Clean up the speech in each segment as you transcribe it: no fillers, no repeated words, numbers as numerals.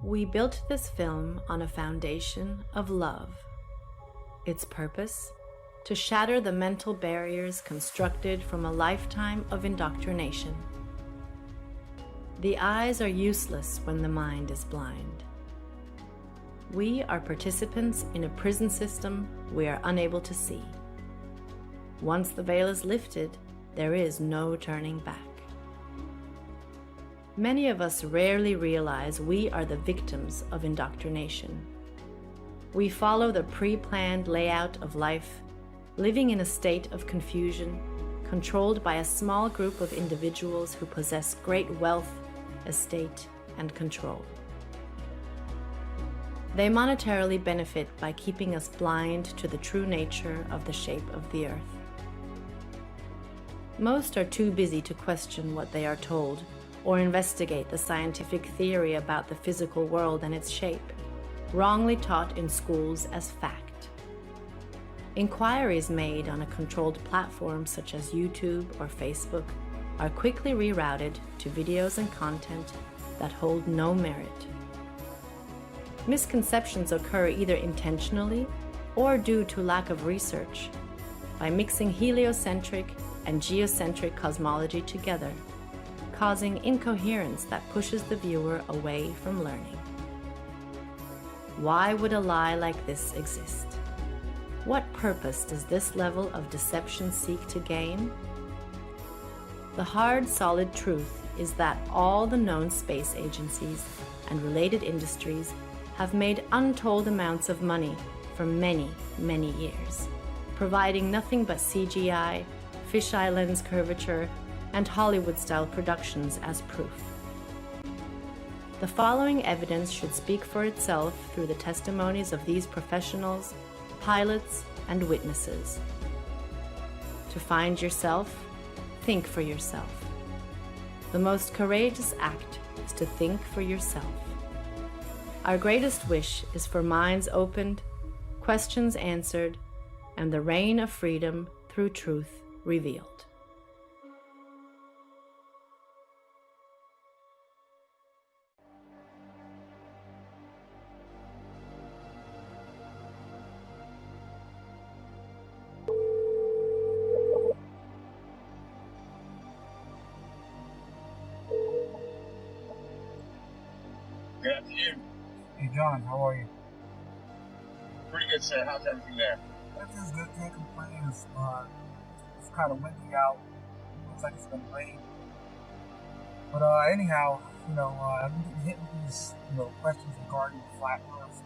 We built this film on a foundation of love. Its purpose? To shatter the mental barriers constructed from a lifetime of indoctrination. The eyes are useless when the mind is blind. We are participants in a prison system we are unable to see. Once the veil is lifted, there is no turning back. Many of us rarely realize we are the victims of indoctrination. We follow the pre-planned layout of life, living in a state of confusion, controlled by a small group of individuals who possess great wealth, estate, and control. They monetarily benefit by keeping us blind to the true nature of the shape of the earth. Most are too busy to question what they are told or investigate the scientific theory about the physical world and its shape, wrongly taught in schools as fact. Inquiries made on a controlled platform such as YouTube or Facebook are quickly rerouted to videos and content that hold no merit. Misconceptions occur either intentionally or due to lack of research by mixing heliocentric and geocentric cosmology together, causing incoherence that pushes the viewer away from learning. Why would a lie like this exist? What purpose does this level of deception seek to gain? The hard, solid truth is that all the known space agencies and related industries have made untold amounts of money for many, many years, providing nothing but CGI, fisheye lens curvature, and Hollywood-style productions as proof. The following evidence should speak for itself through the testimonies of these professionals, pilots, and witnesses. To find yourself, think for yourself. The most courageous act is to think for yourself. Our greatest wish is for minds opened, questions answered, and the reign of freedom through truth revealed. Good afternoon. Hey John, how are you? Pretty good, sir. How's everything there? Everything's good, can't complain. It's kind of windy out. Looks like it's gonna rain. But anyhow, I've been getting hit with these, questions regarding the flat earth.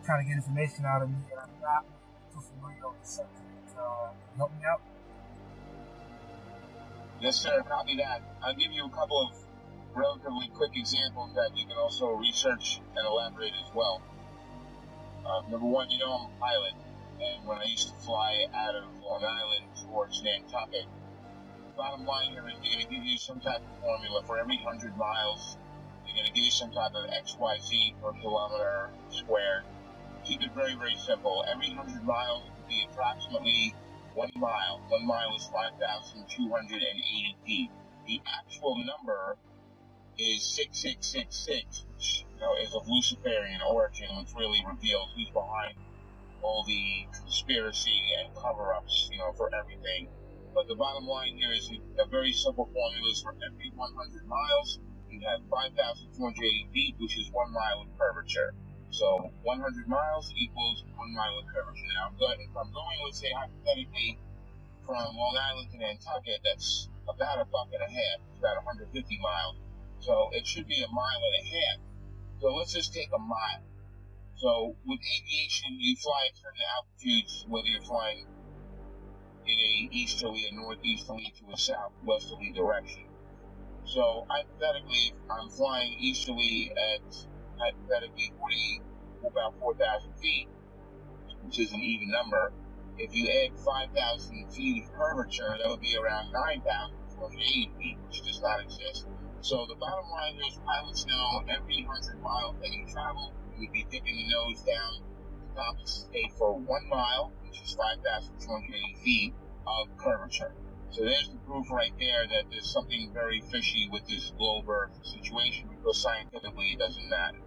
Trying to get information out of me, and I'm not too familiar with the subject. Can you help me out? Yes, sir. Copy that. I'll give you a couple of relatively quick examples that you can also research and elaborate as well. Number one, I'm a pilot, and when I used to fly out of Long Island towards Nantucket, bottom line here is they're going to give you some type of formula for every 100 miles. They're going to give you some type of XYZ per kilometer squared. Keep it very, very simple. Every 100 miles would be approximately 1 mile. 1 mile is 5,280 feet. The actual number is 6666, which is of Luciferian origin, which really reveals who's behind all the conspiracy and cover-ups, for everything. But the bottom line here is a very simple formula is for every 100 miles, you have 5,280 feet, which is 1 mile of curvature. So 100 miles equals 1 mile of curvature. Now, if I'm going, let's say, hypothetically, from Long Island to Nantucket, that's about a buck and a half. It's about 150 miles. So it should be 1.5 miles. So let's just take a mile. So with aviation, you fly at certain altitudes, whether you're flying in a easterly, a northeasterly, to a southwesterly direction. So hypothetically, if I'm flying easterly at hypothetically about 4,000 feet, which is an even number. If you add 5,000 feet of curvature, that would be around 9,480 feet, which does not exist. So the bottom line is pilots know every 100 miles that you travel, you would be dipping the nose down to compensate for 1 mile, which is 5,280 feet of curvature. So there's the proof right there that there's something very fishy with this globe Earth situation, because scientifically it doesn't matter.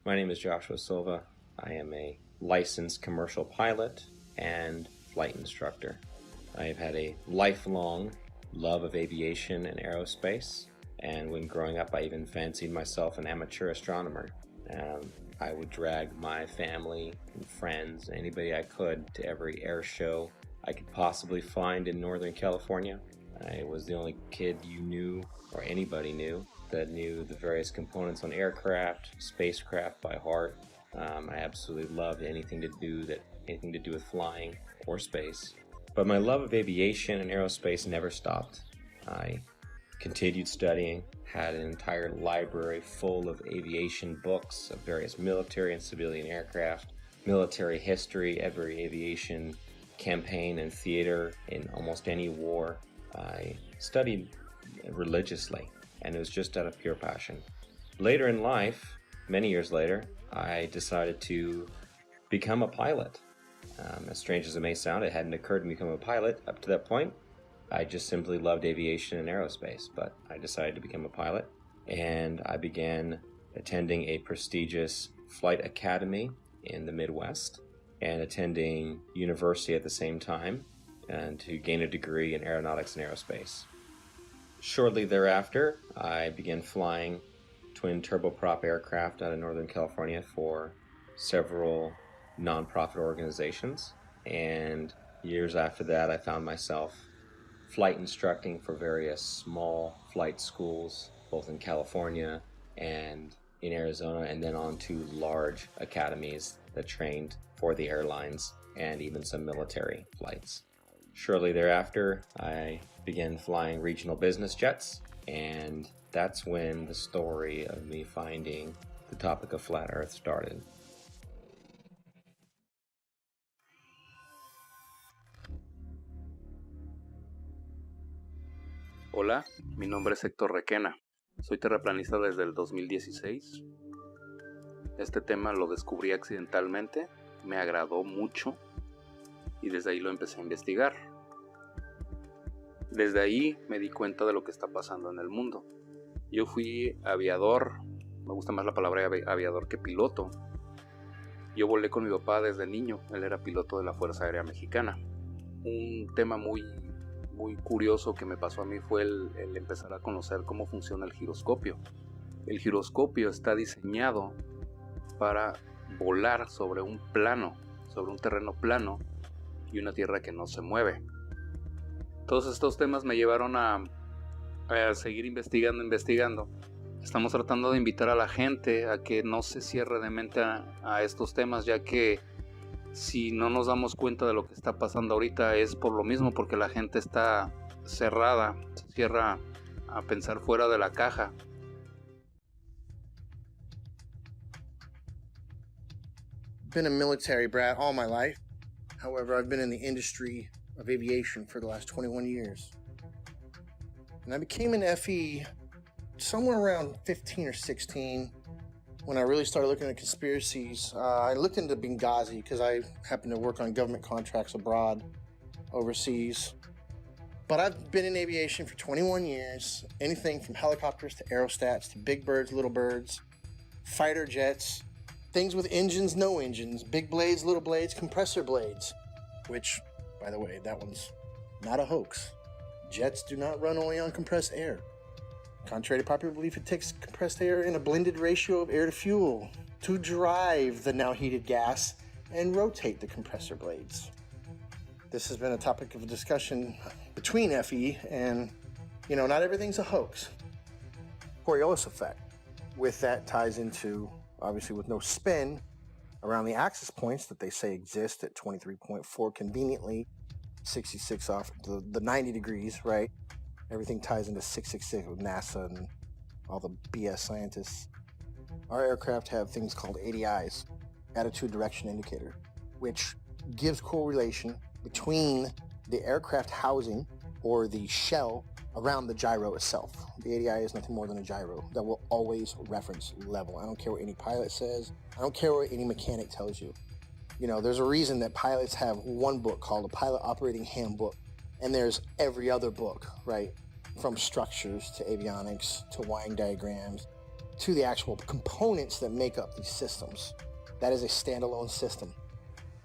My name is Joshua Silva. I am a licensed commercial pilot and flight instructor. I have had a lifelong love of aviation and aerospace, and when growing up I even fancied myself an amateur astronomer. I would drag my family and friends, anybody I could, to every air show I could possibly find in Northern California. I was the only kid you knew, or anybody knew, that knew the various components on aircraft, spacecraft by heart. I absolutely loved anything to do with flying or space. But my love of aviation and aerospace never stopped. I continued studying, had an entire library full of aviation books of various military and civilian aircraft, military history, every aviation campaign and theater in almost any war. I studied religiously, and it was just out of pure passion. Later in life, many years later, I decided to become a pilot. As strange as it may sound, it hadn't occurred to me to become a pilot up to that point. I just simply loved aviation and aerospace, but I decided to become a pilot, and I began attending a prestigious flight academy in the Midwest and attending university at the same time, and to gain a degree in aeronautics and aerospace. Shortly thereafter, I began flying twin turboprop aircraft out of Northern California for several nonprofit organizations, and years after that I found myself flight instructing for various small flight schools, both in California and in Arizona, and then on to large academies that trained for the airlines and even some military flights. Shortly thereafter, I began flying regional business jets, and that's when the story of me finding the topic of flat Earth started. Hola, mi nombre es Héctor Requena. Soy terraplanista desde el 2016. Este tema lo descubrí accidentalmente, me agradó mucho y desde ahí lo empecé a investigar. Desde ahí me di cuenta de lo que está pasando en el mundo. Yo fui aviador, me gusta más la palabra aviador que piloto. Yo volé con mi papá desde niño, él era piloto de la Fuerza Aérea Mexicana. Un tema muy curioso que me pasó a mí fue el empezar a conocer cómo funciona el giroscopio. El giroscopio está diseñado para volar sobre un plano, sobre un terreno plano y una tierra que no se mueve. Todos estos temas me llevaron a seguir investigando. Estamos tratando de invitar a la gente a que no se cierre de mente a estos temas, ya que si no nos damos cuenta de lo que está pasando ahorita es por lo mismo, porque la gente está cerrada, se cierra a pensar fuera de la caja. Been a military brat all my life. However, I've been in the industry of aviation for the last 21 years. And I became an FE somewhere around 15 or 16. When I really started looking at conspiracies, I looked into Benghazi because I happen to work on government contracts abroad, overseas. But I've been in aviation for 21 years, anything from helicopters to aerostats to big birds, little birds, fighter jets, things with engines, no engines, big blades, little blades, compressor blades, which, by the way, that one's not a hoax. Jets do not run only on compressed air. Contrary to popular belief, it takes compressed air in a blended ratio of air to fuel to drive the now heated gas and rotate the compressor blades. This has been a topic of discussion between FE and, not everything's a hoax. Coriolis effect. With that ties into, obviously with no spin, around the axis points that they say exist at 23.4 conveniently, 66 off the 90 degrees, right? Everything ties into 666 with NASA and all the BS scientists. Our aircraft have things called ADIs, attitude direction indicator, which gives correlation between the aircraft housing or the shell around the gyro itself. The ADI is nothing more than a gyro that will always reference level. I don't care what any pilot says. I don't care what any mechanic tells you. You know, there's a reason that pilots have one book called a Pilot Operating Handbook, and there's every other book, right? From structures to avionics to wiring diagrams to the actual components that make up these systems. That is a standalone system.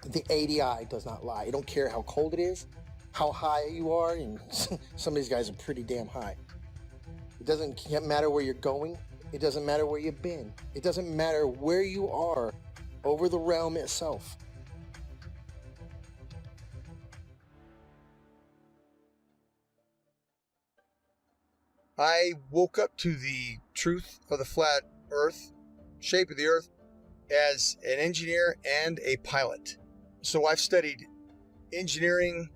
The ADI does not lie. You don't care how cold it is, how high you are, and some of these guys are pretty damn high. It doesn't matter where you're going. It doesn't matter where you've been. It doesn't matter where you are over the realm itself. I woke up to the truth of the flat earth, shape of the earth, as an engineer and a pilot. So I've studied engineering,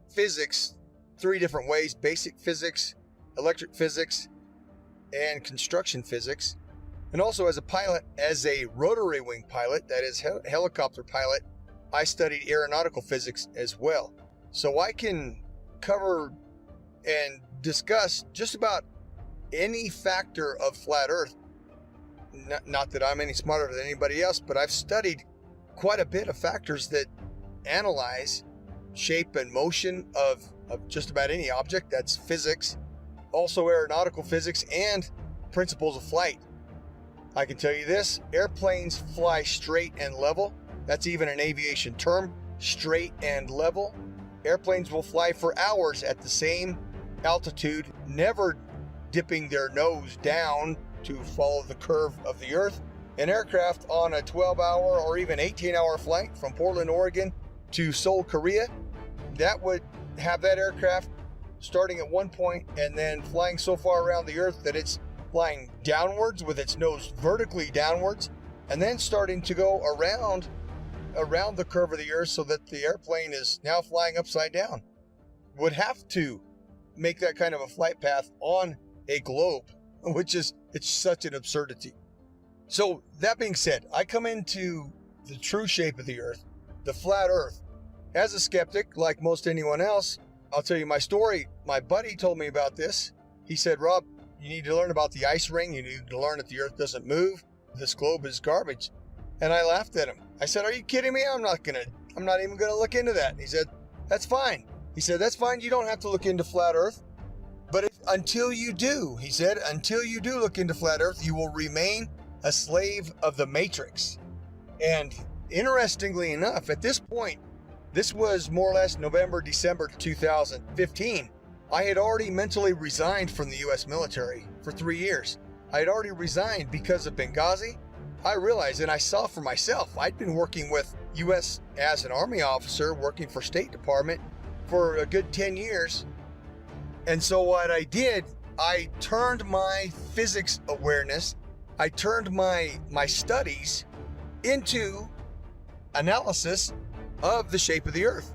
physics, 3 different ways: basic physics, electric physics, and construction physics. And also as a pilot, as a rotary wing pilot, that is helicopter pilot, I studied aeronautical physics as well. So I can cover and discuss just about any factor of flat earth. Not that I'm any smarter than anybody else, but I've studied quite a bit of factors that analyze shape and motion of just about any object. That's physics, also aeronautical physics, and principles of flight. I can tell you this: airplanes fly straight and level. That's even an aviation term, straight and level. Airplanes will fly for hours at the same altitude, never dipping their nose down to follow the curve of the earth. An aircraft on a 12-hour or even 18-hour flight from Portland, Oregon to Seoul, Korea, that would have that aircraft starting at one point and then flying so far around the earth that it's flying downwards with its nose vertically downwards, and then starting to go around the curve of the earth so that the airplane is now flying upside down. Would have to make that kind of a flight path on a globe, which is, it's such an absurdity. So that being said, I come into the true shape of the earth, the flat earth, as a skeptic, like most anyone else. I'll tell you my story. My buddy told me about this. He said, Rob, you need to learn about the ice ring. You need to learn that the earth doesn't move. This globe is garbage. And I laughed at him. I said, are you kidding me? I'm not even gonna look into that. And he said, that's fine. He said, that's fine. You don't have to look into flat earth. But until you do, he said, until you do look into flat earth, you will remain a slave of the matrix. And interestingly enough, at this point, this was more or less November, December 2015. I had already mentally resigned from the U.S. military for 3 years. I had already resigned because of Benghazi. I realized, and I saw for myself, I'd been working with U.S. as an Army officer, working for State Department for a good 10 years. And so what I did, I turned my physics awareness, I turned my studies into analysis of the shape of the earth.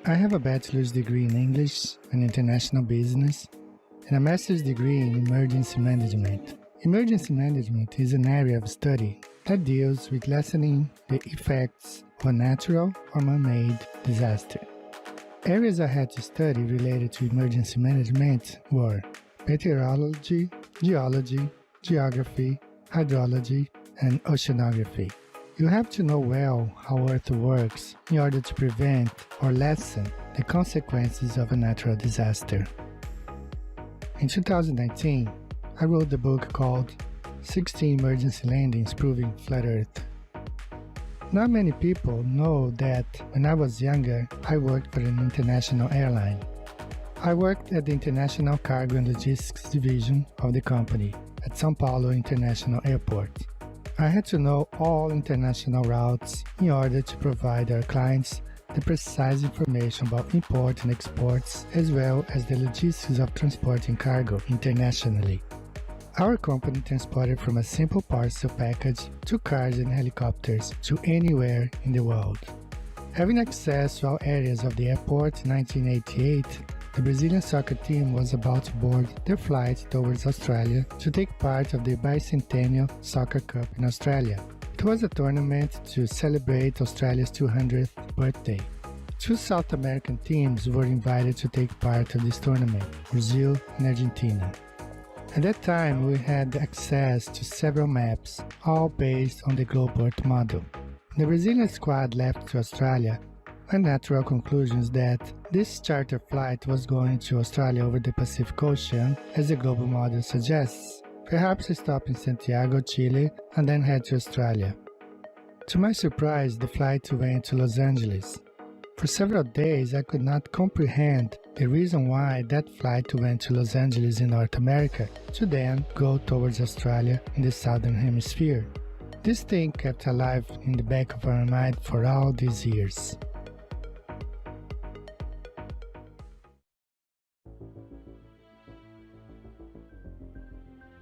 I have a bachelor's degree in English and International Business and a master's degree in Emergency Management. Emergency Management is an area of study that deals with lessening the effects of a natural or man-made disaster. Areas I had to study related to emergency management were meteorology, geology, geography, hydrology, and oceanography. You have to know well how Earth works in order to prevent or lessen the consequences of a natural disaster. In 2019, I wrote the book called 16 Emergency Landings Proving Flat Earth. Not many people know that when I was younger, I worked for an international airline. I worked at the International Cargo and Logistics Division of the company at São Paulo International Airport. I had to know all international routes in order to provide our clients the precise information about import and exports, as well as the logistics of transporting cargo internationally. Our company transported from a simple parcel package to cars and helicopters to anywhere in the world. Having access to all areas of the airport in 1988, the Brazilian soccer team was about to board their flight towards Australia to take part of the bicentennial Soccer Cup in Australia. It was a tournament to celebrate Australia's 200th birthday. Two South American teams were invited to take part of this tournament, Brazil and Argentina. At that time, we had access to several maps, all based on the Globe Earth model. The Brazilian squad left to Australia with natural conclusions that this charter flight was going to Australia over the Pacific Ocean, as the global model suggests, perhaps stop in Santiago, Chile, and then head to Australia. To my surprise, the flight went to Los Angeles. For several days, I could not comprehend the reason why that flight went to Los Angeles in North America to then go towards Australia in the Southern Hemisphere. This thing kept alive in the back of our mind for all these years.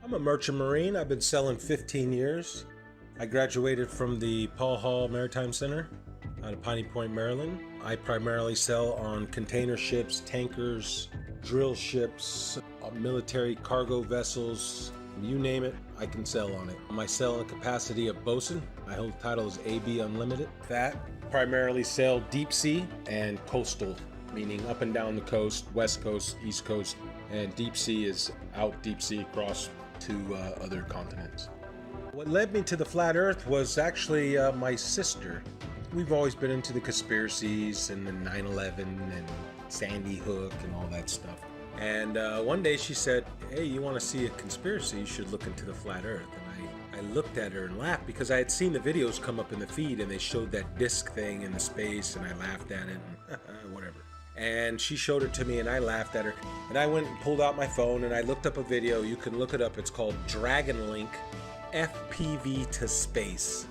I'm a merchant marine. I've been selling 15 years. I graduated from the Paul Hall Maritime Center out of Piney Point, Maryland. I primarily sell on container ships, tankers, drill ships, military cargo vessels, you name it, I can sell on it. I sell in the capacity of bosun. My whole title is AB Unlimited. That primarily sell deep sea and coastal, meaning up and down the coast, west coast, east coast, and deep sea is out deep sea across to other continents. What led me to the flat earth was actually my sister. We've always been into the conspiracies and the 9/11 and Sandy Hook and all that stuff. And one day she said, hey, you want to see a conspiracy? You should look into the flat earth. And I looked at her and laughed because I had seen the videos come up in the feed and they showed that disc thing in the space and I laughed at it and whatever. And she showed it to me and I laughed at her. And I went and pulled out my phone and I looked up a video. You can look it up. It's called Dragon Link FPV to Space.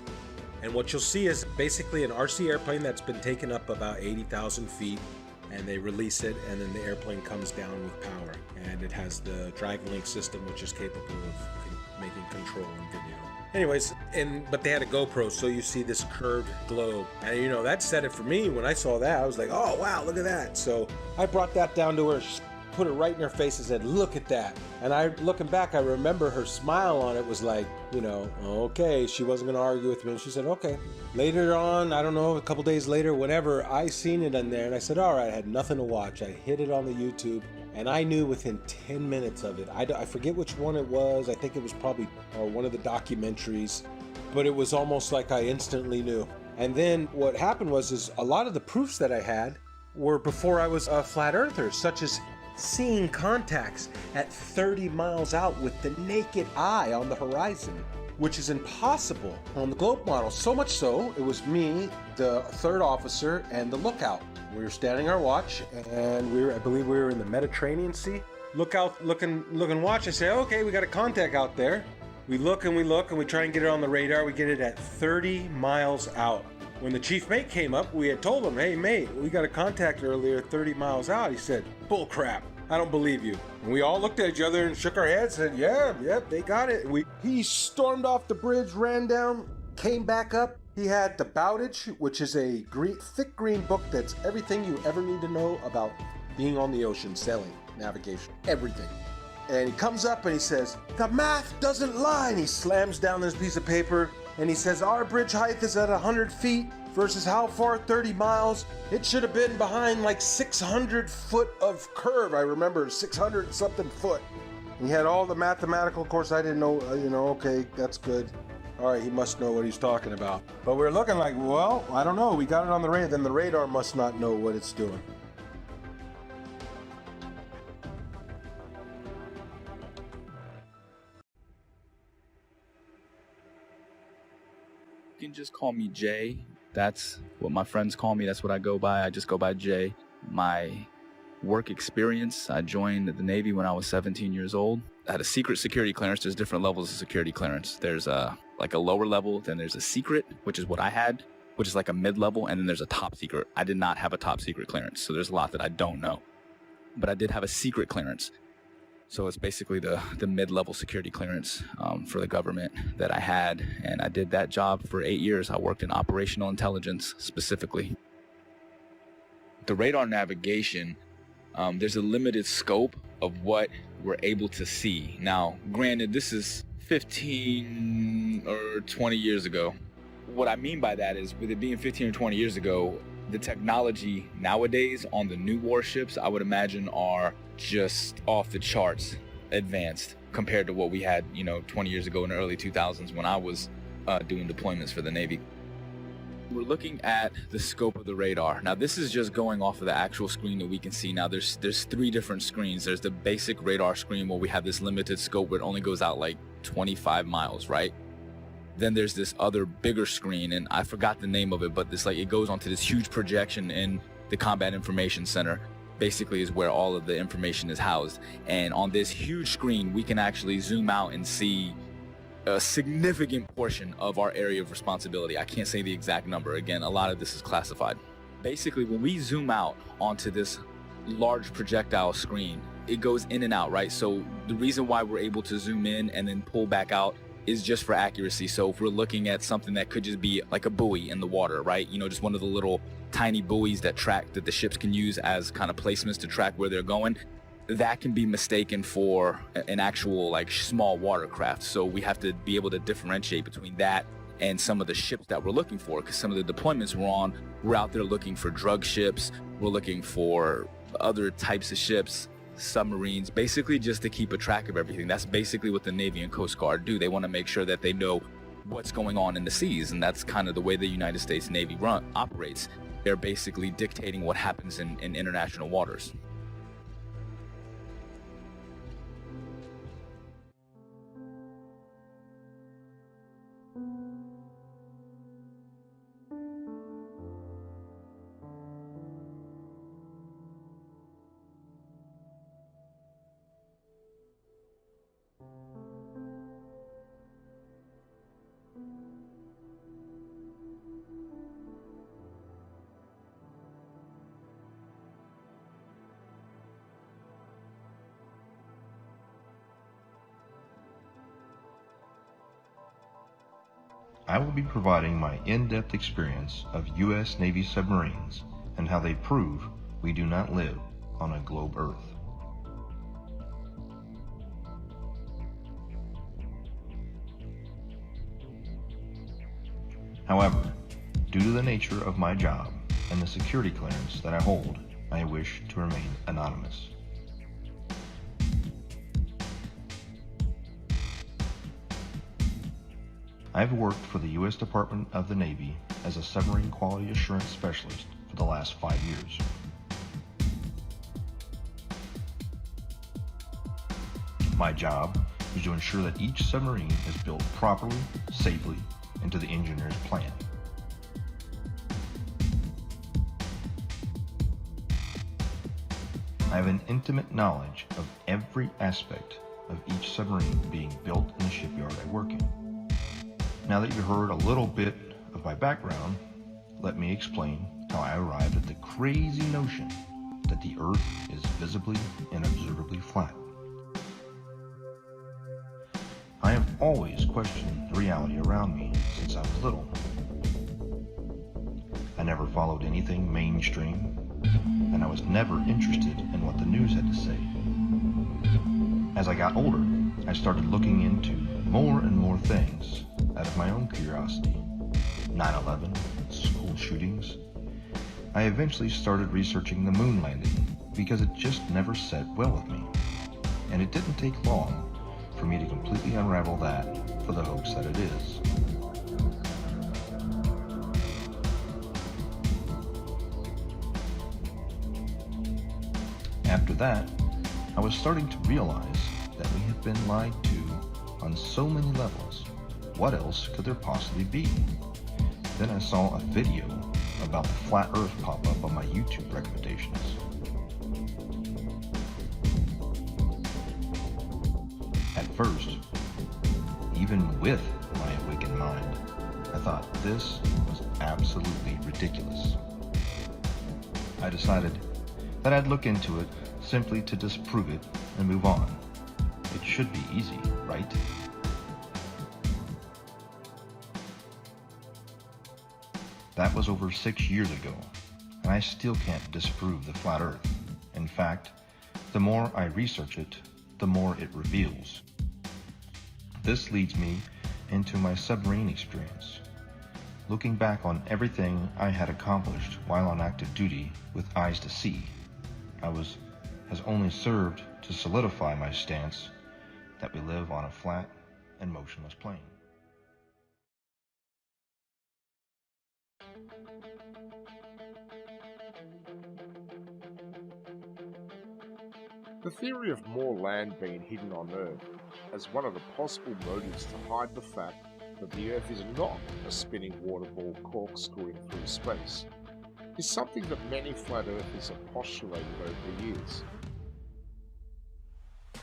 And what you'll see is basically an RC airplane that's been taken up about 80,000 feet, and they release it, and then the airplane comes down with power. And it has the Dragon Link system, which is capable of making control and video. Anyways, but they had a GoPro, so you see this curved globe. And you know, that said it for me. When I saw that, I was like, oh wow, look at that. So I brought that down to her, put it right in her face and said, look at that. And looking back, I remember her smile on it was like, you know, okay, she wasn't gonna argue with me. And she said, okay. Later on, I don't know, a couple days later, whenever, I seen it in there and I said, all right, I had nothing to watch. I hit it on the YouTube and I knew within 10 minutes of it. I forget which one it was. I think it was probably one of the documentaries, but it was almost like I instantly knew. And then what happened was a lot of the proofs that I had were before I was a flat earther, such as seeing contacts at 30 miles out with the naked eye on the horizon, which is impossible on the globe model. So much so, it was me, the third officer, and the lookout. We were standing our watch, and I believe we were in the Mediterranean Sea. Look and watch. I say, okay, we got a contact out there. We look and we try and get it on the radar. We get it at 30 miles out. When the chief mate came up, we had told him, hey mate, we got a contact earlier 30 miles out. He said, bull crap, I don't believe you. And we all looked at each other and shook our heads, said, yeah, they got it. He stormed off the bridge, ran down, came back up. He had the Bowditch, which is a thick green book that's everything you ever need to know about being on the ocean, sailing, navigation, everything. And he comes up and he says, the math doesn't lie. And he slams down this piece of paper and he says, our bridge height is at 100 feet versus how far? 30 miles. It should have been behind like 600 foot of curve. I remember 600 something foot. He had all the mathematical, of course I didn't know, okay, that's good. All right, he must know what he's talking about. But we're looking like, well, I don't know. We got it on the radar. Then the radar must not know what it's doing. You can just call me Jay. That's what my friends call me. That's what I go by. I just go by Jay. My work experience, I joined the Navy when I was 17 years old. I had a secret security clearance. There's different levels of security clearance. There's like a lower level, then there's a secret, which is what I had, which is like a mid-level, and then there's a top secret. I did not have a top secret clearance, so there's a lot that I don't know. But I did have a secret clearance. So it's basically the mid-level security clearance for the government that I had. And I did that job for 8 years. I worked in operational intelligence specifically. The radar navigation, there's a limited scope of what we're able to see. Now, granted, this is 15 or 20 years ago. what I mean by that is, with it being 15 or 20 years ago, the technology nowadays on the new warships, I would imagine, are just off the charts advanced compared to what we had, 20 years ago in the early 2000s when I was doing deployments for the Navy. We're looking at the scope of the radar. Now, this is just going off of the actual screen that we can see. Now, there's 3 different screens. There's the basic radar screen where we have this limited scope where it only goes out like 25 miles, right? Then there's this other bigger screen, and I forgot the name of it, but it goes onto this huge projection in the Combat Information Center. Basically is where all of the information is housed. And on this huge screen, we can actually zoom out and see a significant portion of our area of responsibility. I can't say the exact number. Again, a lot of this is classified. Basically, when we zoom out onto this large projectile screen, it goes in and out, right? So the reason why we're able to zoom in and then pull back out is just for accuracy. So if we're looking at something that could just be like a buoy in the water, right? Just one of the little tiny buoys that the ships can use as kind of placements to track where they're going, that can be mistaken for an actual small watercraft. So we have to be able to differentiate between that and some of the ships that we're looking for, because some of the deployments we're out there looking for drug ships, we're looking for other types of ships, submarines, basically just to keep a track of everything. That's basically what the Navy and Coast Guard do. They want to make sure that they know what's going on in the seas, and that's kind of the way the United States Navy operates. They're basically dictating what happens in international waters. I will be providing my in-depth experience of U.S. Navy submarines and how they prove we do not live on a globe Earth. However, due to the nature of my job and the security clearance that I hold, I wish to remain anonymous. I've worked for the U.S. Department of the Navy as a submarine quality assurance specialist for the last 5 years. My job is to ensure that each submarine is built properly, safely, and to the engineer's plan. I have an intimate knowledge of every aspect of each submarine being built in the shipyard I work in. Now that you've heard a little bit of my background, let me explain how I arrived at the crazy notion that the Earth is visibly and observably flat. I have always questioned the reality around me since I was little. I never followed anything mainstream, and I was never interested in what the news had to say. As I got older, I started looking into more and more things out of my own curiosity. 9/11, school shootings. I eventually started researching the moon landing because it just never sat well with me. And it didn't take long for me to completely unravel that for the hoax that it is. After that, I was starting to realize that we had been lied to on so many levels. What else could there possibly be? Then I saw a video about the flat Earth pop up on my YouTube recommendations. At first, even with my awakened mind, I thought this was absolutely ridiculous. I decided that I'd look into it simply to disprove it and move on. It should be easy, right? That was over 6 years ago, and I still can't disprove the flat Earth. In fact, the more I research it, the more it reveals. This leads me into my submarine experience. looking back on everything I had accomplished while on active duty with eyes to see, has only served to solidify my stance that we live on a flat and motionless plane. The theory of more land being hidden on Earth as one of the possible motives to hide the fact that the Earth is not a spinning water ball corkscrewing through space is something that many flat earthers have postulated over the years.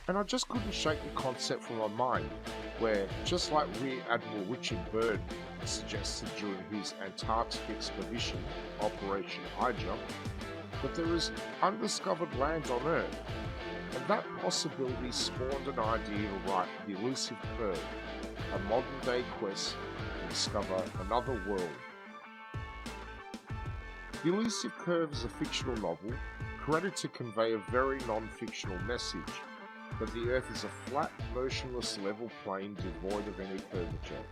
And I just couldn't shake the concept from my mind where, just like Rear Admiral Richard Byrd suggested during his Antarctic expedition, Operation High Jump, that there is undiscovered land on Earth, and that possibility spawned an idea to write The Elusive Curve, a modern-day quest to discover another world. The Elusive Curve is a fictional novel created to convey a very non-fictional message, that the Earth is a flat, motionless level plane devoid of any curvature.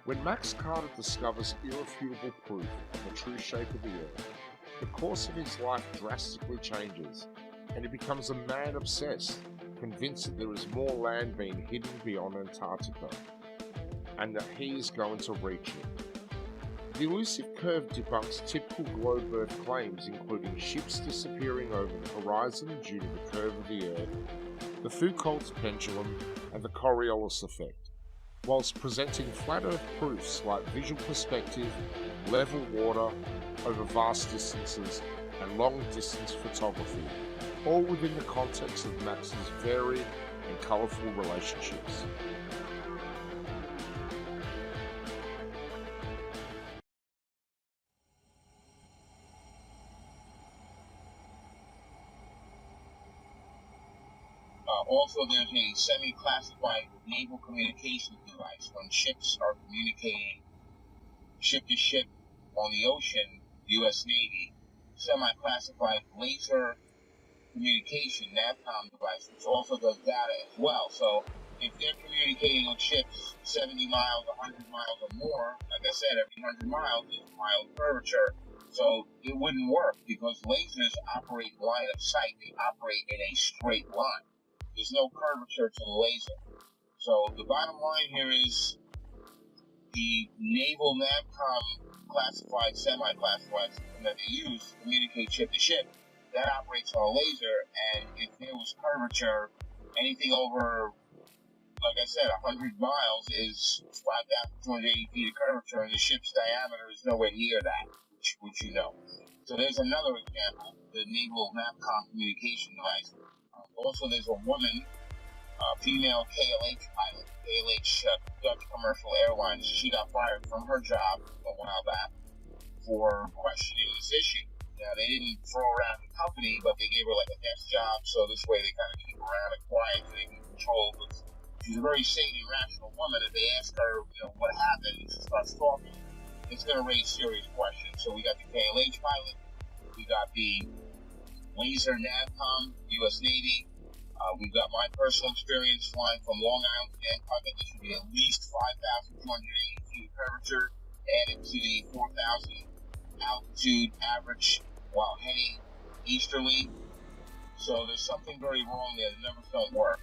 When Max Carter discovers irrefutable proof of the true shape of the Earth, the course of his life drastically changes, and he becomes a man obsessed, convinced that there is more land being hidden beyond Antarctica, and that he is going to reach it. The Elusive Curve debunks typical globe Earth claims, including ships disappearing over the horizon due to the curve of the Earth, the Foucault's pendulum, and the Coriolis effect, whilst presenting flat Earth proofs like visual perspective, level water over vast distances, and long-distance photography, all within the context of Max's varied and colourful relationships. Also, there's a semi-classified naval communications device. When ships are communicating ship to ship on the ocean, U.S. Navy, semi-classified laser communication NAVCOM device, which also does data as well. So if they're communicating with ships 70 miles, 100 miles or more, like I said, every 100 miles is a mile of curvature. So it wouldn't work because lasers operate line of sight. They operate in a straight line. There's no curvature to the laser. So the bottom line here is the naval NAVCOM classified, semi-classified system that they use to communicate ship to ship, that operates on a laser, and if there was curvature, anything over, like I said, 100 miles is 5,280 feet of curvature, and the ship's diameter is nowhere near that, which you know. So there's another example, the naval NAVCOM communication device. Also, there's a woman, female KLH pilot, KLH Dutch Commercial Airlines. She got fired from her job a while back for questioning this issue. Now, they didn't throw her out of the company, but they gave her like a desk job, so this way they kind of keep her around and quiet so they can control. But she's a very sane and rational woman. If they ask her, what happened, and she starts talking, it's going to raise serious questions. So we got the KLH pilot, we got the laser NAVCOM, U.S. Navy. We've got my personal experience flying from Long Island to Bangkok. There should be at least 5,280 feet of curvature added to the 4,000 altitude average while heading easterly. So there's something very wrong there. The numbers don't work.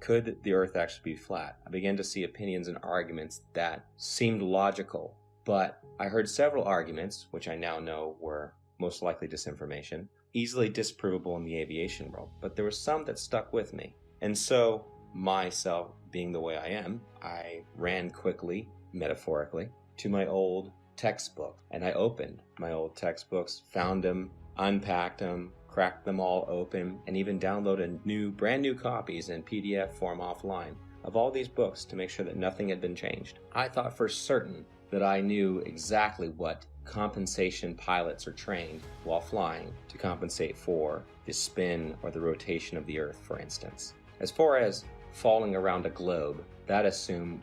Could the Earth actually be flat? I began to see opinions and arguments that seemed logical, but I heard several arguments, which I now know were most likely disinformation, easily disprovable in the aviation world, but there were some that stuck with me. And so, myself being the way I am, I ran quickly, metaphorically, to my old textbook, and I opened my old textbooks, found them, unpacked them, cracked them all open, and even downloaded brand new copies in PDF form offline of all these books to make sure that nothing had been changed. I thought for certain that I knew exactly what compensation pilots are trained while flying to compensate for the spin or the rotation of the Earth, for instance. As far as falling around a globe, I assumed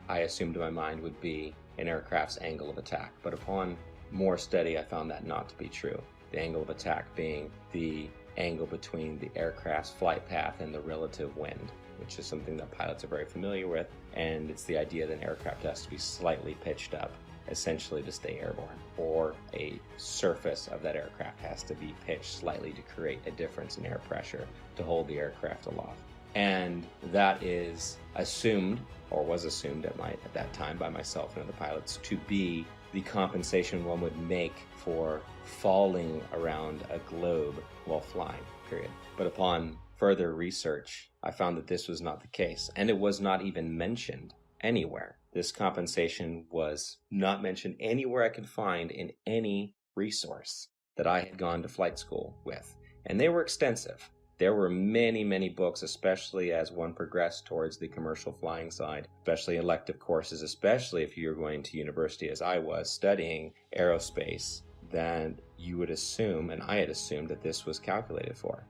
in my mind would be an aircraft's angle of attack, but upon more study I found that not to be true. The angle of attack being the angle between the aircraft's flight path and the relative wind. which is something that pilots are very familiar with, and it's the idea that an aircraft has to be slightly pitched up, essentially to stay airborne, or a surface of that aircraft has to be pitched slightly to create a difference in air pressure to hold the aircraft aloft. And that is assumed, or was assumed at that time by myself and other pilots, to be the compensation one would make for falling around a globe while flying, period. But upon further research, I found that this was not the case, and it was not even mentioned anywhere. This compensation was not mentioned anywhere I could find in any resource that I had gone to flight school with. And they were extensive. There were many, many books, especially as one progressed towards the commercial flying side, especially elective courses, especially if you're going to university as I was studying aerospace, then you would assume, and I had assumed, that this was calculated for.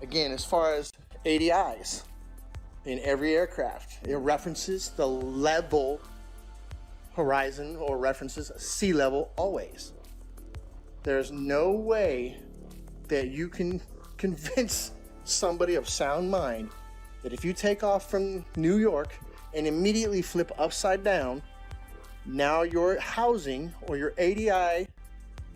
Again, as far as ADIs, in every aircraft, it references the level horizon or references sea level always. There's no way that you can convince somebody of sound mind that if you take off from New York and immediately flip upside down, now your housing or your ADI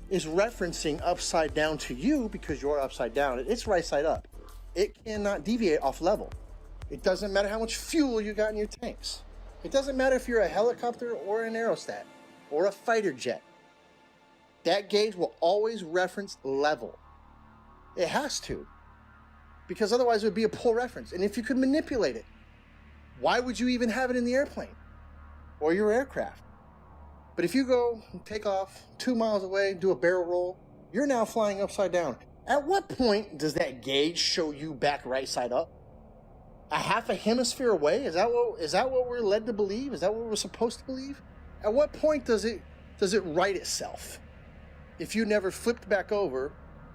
is referencing upside down to you because you're upside down. It's right side up. It cannot deviate off level. It doesn't matter how much fuel you got in your tanks. It doesn't matter if you're a helicopter or an aerostat or a fighter jet. That gauge will always reference level. It has to, because otherwise it would be a poor reference. And if you could manipulate it, why would you even have it in the airplane or your aircraft? But if you go take off 2 miles away, do a barrel roll, you're now flying upside down. At what point does that gauge show you back right side up? A half a hemisphere away? Is that what we're led to believe? Is that what we're supposed to believe? At what point does it right itself if you never flipped back over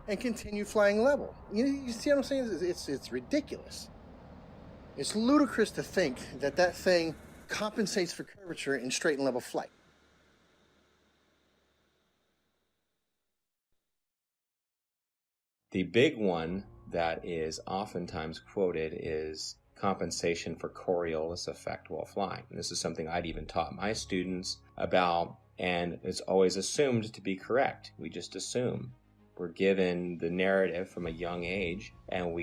and continue flying level? You see what I'm saying? It's ridiculous. It's ludicrous to think that thing compensates for curvature in straight and level flight. The big one that is oftentimes quoted is compensation for Coriolis effect while flying. And this is something I'd even taught my students about, and it's always assumed to be correct. We just assume. We're given the narrative from a young age, and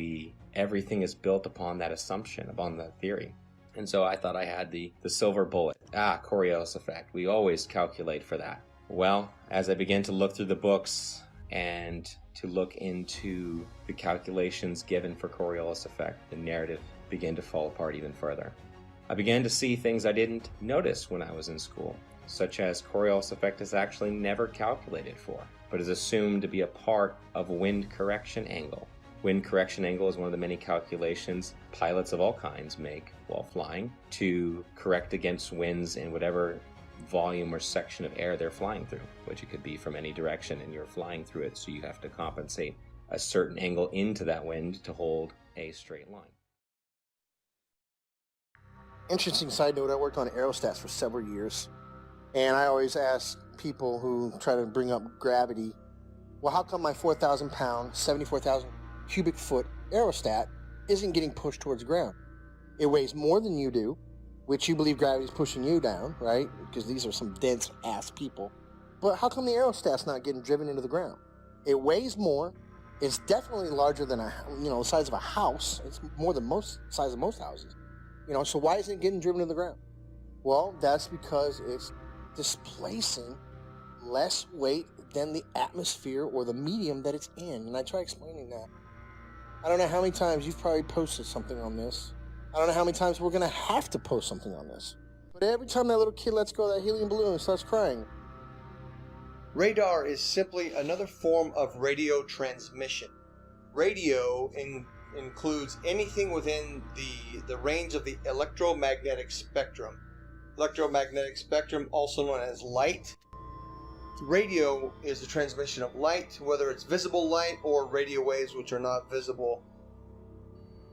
everything is built upon that assumption, upon that theory. And so I thought I had the silver bullet. Coriolis effect. We always calculate for that. Well, as I began to look through the books and to look into the calculations given for Coriolis effect, the narrative began to fall apart even further. I began to see things I didn't notice when I was in school, such as Coriolis effect is actually never calculated for, but is assumed to be a part of wind correction angle. Wind correction angle is one of the many calculations pilots of all kinds make while flying to correct against winds in whatever volume or section of air they're flying through, which it could be from any direction, and you're flying through it, so you have to compensate a certain angle into that wind to hold a straight line. Interesting side note, I worked on aerostats for several years, and I always ask people who try to bring up gravity, well, how come my 4,000 pound, 74,000 cubic foot aerostat isn't getting pushed towards the ground? It weighs more than you do, which you believe gravity is pushing you down, right? Because these are some dense ass people. But how come the aerostat's not getting driven into the ground? It weighs more. It's definitely larger than the size of a house. It's more than size of most houses. So why isn't it getting driven to the ground? Well, that's because it's displacing less weight than the atmosphere or the medium that it's in. And I try explaining that. I don't know how many times you've probably posted something on this. I don't know how many times we're going to have to post something on this. But every time that little kid lets go of that helium balloon and starts crying. Radar is simply another form of radio transmission. Radio includes anything within the range of the electromagnetic spectrum. Electromagnetic spectrum, also known as light. Radio is the transmission of light, whether it's visible light or radio waves which are not visible.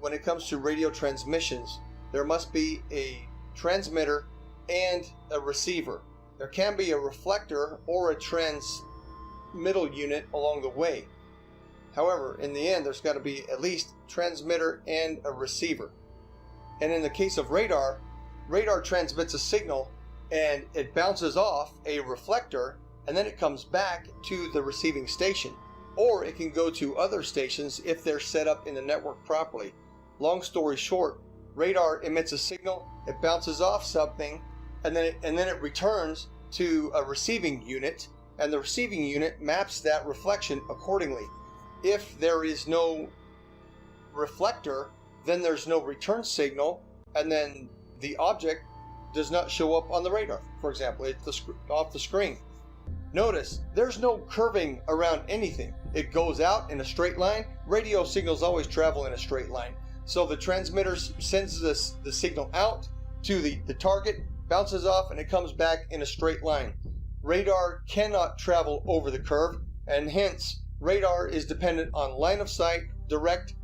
When it comes to radio transmissions, there must be a transmitter and a receiver. There can be a reflector or a transmittal unit along the way. However, in the end, there's got to be at least transmitter and a receiver. And in the case of radar, radar transmits a signal and it bounces off a reflector, and then it comes back to the receiving station. Or it can go to other stations if they're set up in the network properly. Long story short, radar emits a signal, it bounces off something, and then it returns to a receiving unit, and the receiving unit maps that reflection accordingly. If there is no reflector, then there's no return signal, and then the object does not show up on the radar. For example, it's off the screen. Notice, there's no curving around anything. It goes out in a straight line. Radio signals always travel in a straight line. So the transmitter sends the signal out to the target, bounces off, and it comes back in a straight line. Radar cannot travel over the curve, and hence radar is dependent on line of sight, direct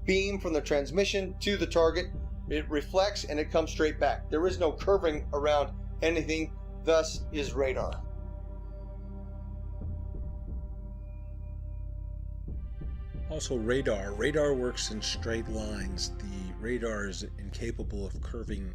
beam from the transmission to the target. It reflects and it comes straight back. There is no curving around anything, thus is radar. Also, radar works in straight lines. The radar is incapable of curving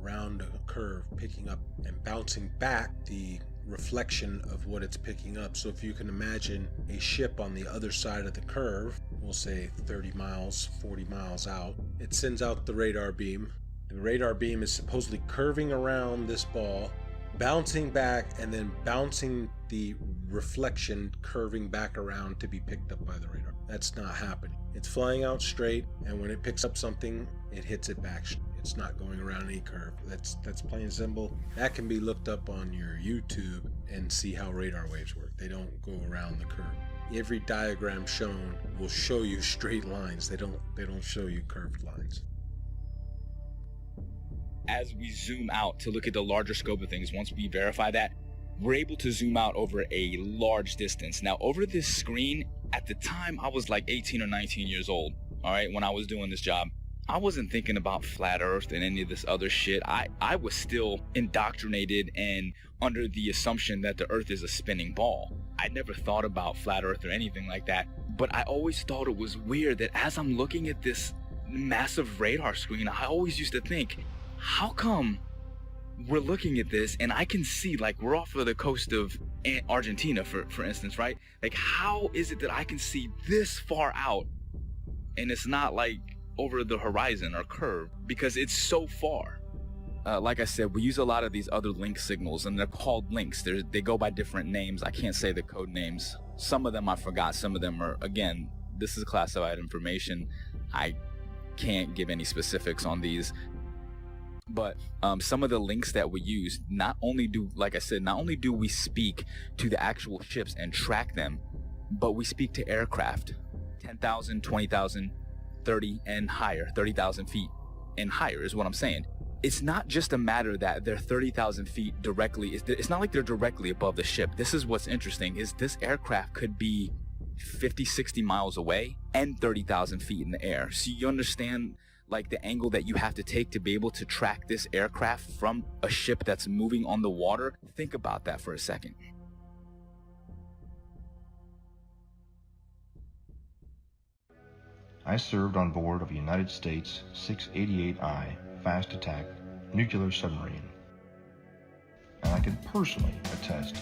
around a curve, picking up and bouncing back the reflection of what it's picking up. So if you can imagine a ship on the other side of the curve, we'll say 30 miles, 40 miles out, it sends out the radar beam. The radar beam is supposedly curving around this ball, bouncing back, and then bouncing the reflection, curving back around to be picked up by the radar. That's not happening. It's flying out straight, and when it picks up something, it hits it back. It's not going around any curve. That's plain and simple. That can be looked up on your YouTube and see how radar waves work. They don't go around the curve. Every diagram shown will show you straight lines. They don't show you curved lines. As we zoom out to look at the larger scope of things, once we verify that, we're able to zoom out over a large distance. Now, over this screen, at the time, I was like 18 or 19 years old, all right, when I was doing this job. I wasn't thinking about flat earth and any of this other shit. I was still indoctrinated and under the assumption that the earth is a spinning ball. I never thought about flat earth or anything like that, but I always thought it was weird that as I'm looking at this massive radar screen, I always used to think, how come we're looking at this and I can see, like, we're off of the coast of Argentina, for instance, right? Like, how is it that I can see this far out and it's not like over the horizon or curve, because it's so far? Like I said, we use a lot of these other link signals, and they're called links. They go by different names. I can't say the code names. Some of them I forgot. Some of them are, again, this is classified information. I can't give any specifics on these. But some of the links that we use, not only do we speak to the actual ships and track them, but we speak to aircraft, 10,000, 20,000, 30 and higher, 30,000 feet and higher is what I'm saying. It's not just a matter that they're 30,000 feet directly. It's not like they're directly above the ship. This is what's interesting, is this aircraft could be 50, 60 miles away and 30,000 feet in the air. So you understand, like, the angle that you have to take to be able to track this aircraft from a ship that's moving on the water? Think about that for a second. I served on board of a United States 688I fast attack nuclear submarine, and I can personally attest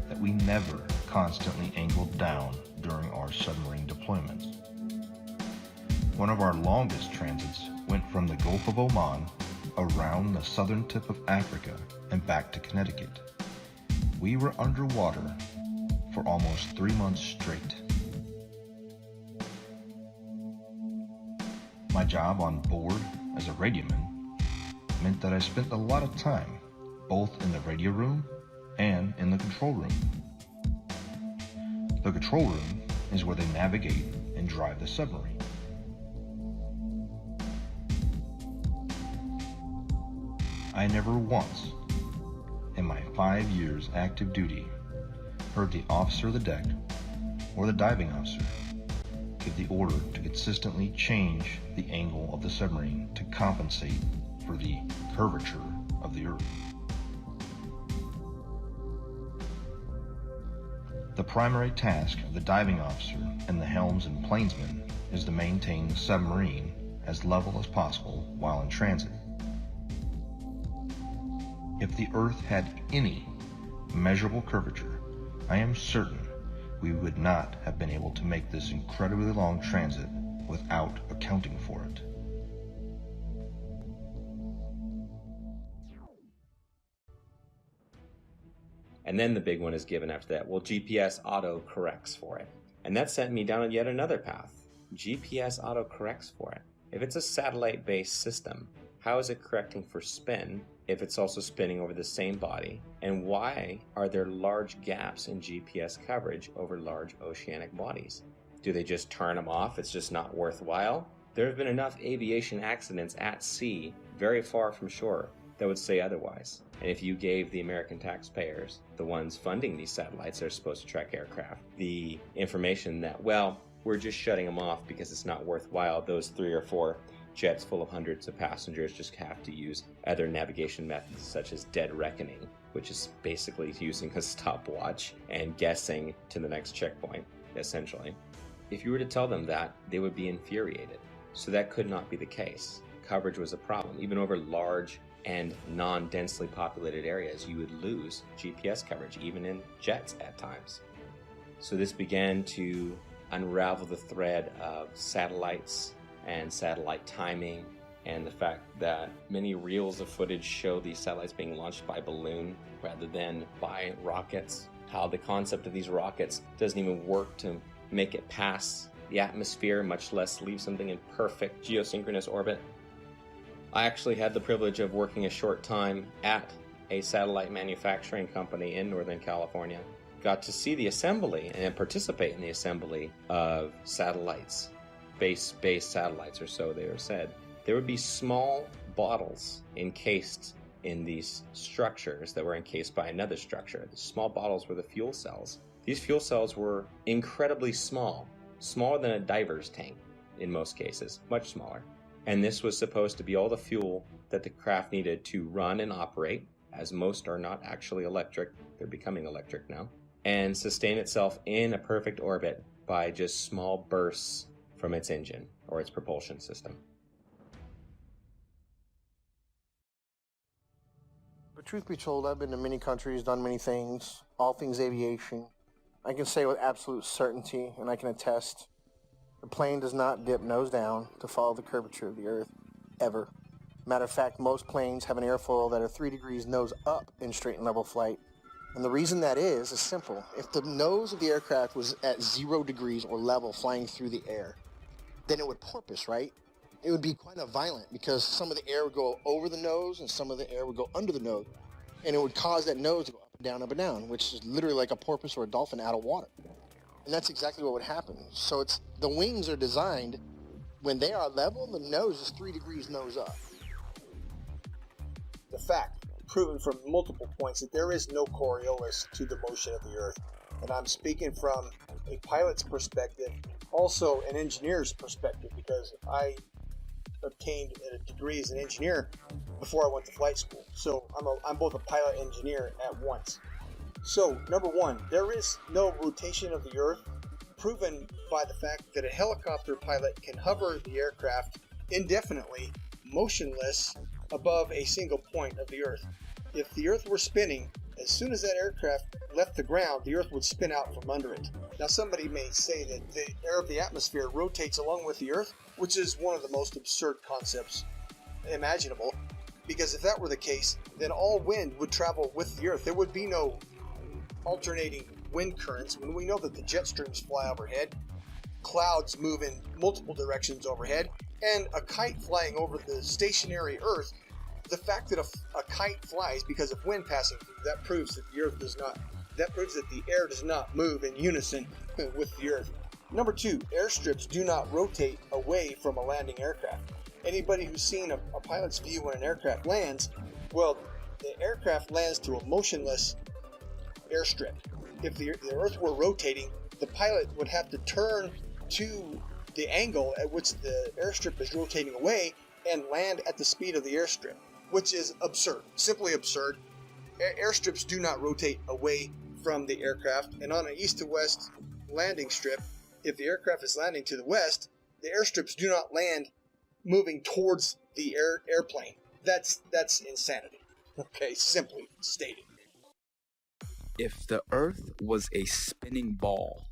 that we never constantly angled down during our submarine deployments. One of our longest transits went from the Gulf of Oman around the southern tip of Africa and back to Connecticut. We were underwater for almost 3 months straight. My job on board as a radioman meant that I spent a lot of time both in the radio room and in the control room. The control room is where they navigate and drive the submarine. I never once, in my 5 years active duty, heard the officer of the deck or the diving officer give the order to consistently change the angle of the submarine to compensate for the curvature of the Earth. The primary task of the diving officer and the helms and plainsman is to maintain the submarine as level as possible while in transit. If the Earth had any measurable curvature, I am certain we would not have been able to make this incredibly long transit without accounting for it. And then the big one is given after that. Well, GPS auto corrects for it. And that sent me down yet another path. GPS auto corrects for it. If it's a satellite-based system, how is it correcting for spin if it's also spinning over the same body? And why are there large gaps in GPS coverage over large oceanic bodies? Do they just turn them off? It's just not worthwhile? There have been enough aviation accidents at sea, very far from shore, that would say otherwise. And if you gave the American taxpayers, the ones funding these satellites that are supposed to track aircraft, the information that, well, we're just shutting them off because it's not worthwhile, those 3 or 4 jets full of hundreds of passengers just have to use other navigation methods such as dead reckoning, which is basically using a stopwatch and guessing to the next checkpoint, essentially. If you were to tell them that, they would be infuriated. So that could not be the case. Coverage was a problem. Even over large and non-densely populated areas, you would lose GPS coverage, even in jets at times. So this began to unravel the thread of satellites and satellite timing, and the fact that many reels of footage show these satellites being launched by balloon rather than by rockets. How the concept of these rockets doesn't even work to make it past the atmosphere, much less leave something in perfect geosynchronous orbit. I actually had the privilege of working a short time at a satellite manufacturing company in Northern California. Got to see the assembly and participate in the assembly of satellites, space-based satellites, or so they are said. There would be small bottles encased in these structures that were encased by another structure. The small bottles were the fuel cells. These fuel cells were incredibly small, smaller than a diver's tank in most cases, much smaller. And this was supposed to be all the fuel that the craft needed to run and operate, as most are not actually electric, they're becoming electric now, and sustain itself in a perfect orbit by just small bursts from its engine or its propulsion system. But truth be told, I've been to many countries, done many things, all things aviation. I can say with absolute certainty, and I can attest, the plane does not dip nose down to follow the curvature of the Earth, ever. Matter of fact, most planes have an airfoil that are 3 degrees nose up in straight and level flight. And the reason that is simple. If the nose of the aircraft was at 0 degrees or level flying through the air, then it would porpoise, right? It would be quite violent because some of the air would go over the nose and some of the air would go under the nose. And it would cause that nose to go up and down, which is literally like a porpoise or a dolphin out of water. And that's exactly what would happen. So it's the wings are designed, when they are level, the nose is 3 degrees nose up. The fact, proven from multiple points, that there is no Coriolis to the motion of the Earth. And I'm speaking from a pilot's perspective, also an engineer's perspective, because I obtained a degree as an engineer before I went to flight school. So I'm both a pilot and engineer at once. So, number one, there is no rotation of the Earth, proven by the fact that a helicopter pilot can hover the aircraft indefinitely, motionless, above a single point of the Earth. If the Earth were spinning, as soon as that aircraft left the ground, the Earth would spin out from under it. Now, somebody may say that the air of the atmosphere rotates along with the Earth, which is one of the most absurd concepts imaginable, because if that were the case, then all wind would travel with the Earth. There would be no alternating wind currents when we know that the jet streams fly overhead, clouds move in multiple directions overhead, and a kite flying over the stationary Earth. The fact that a kite flies because of wind passing through, that proves that the Earth does not. That proves that the air does not move in unison with the Earth. Number two, airstrips do not rotate away from a landing aircraft. Anybody who's seen a pilot's view when an aircraft lands, well, the aircraft lands to a motionless airstrip. If the Earth were rotating, the pilot would have to turn to the angle at which the airstrip is rotating away and land at the speed of the airstrip, which is absurd, simply absurd. Airstrips do not rotate away from the aircraft, and on an east to west landing strip, if the aircraft is landing to the west, the airstrips do not land moving towards the airplane. That's insanity. Okay, simply stated. If the Earth was a spinning ball,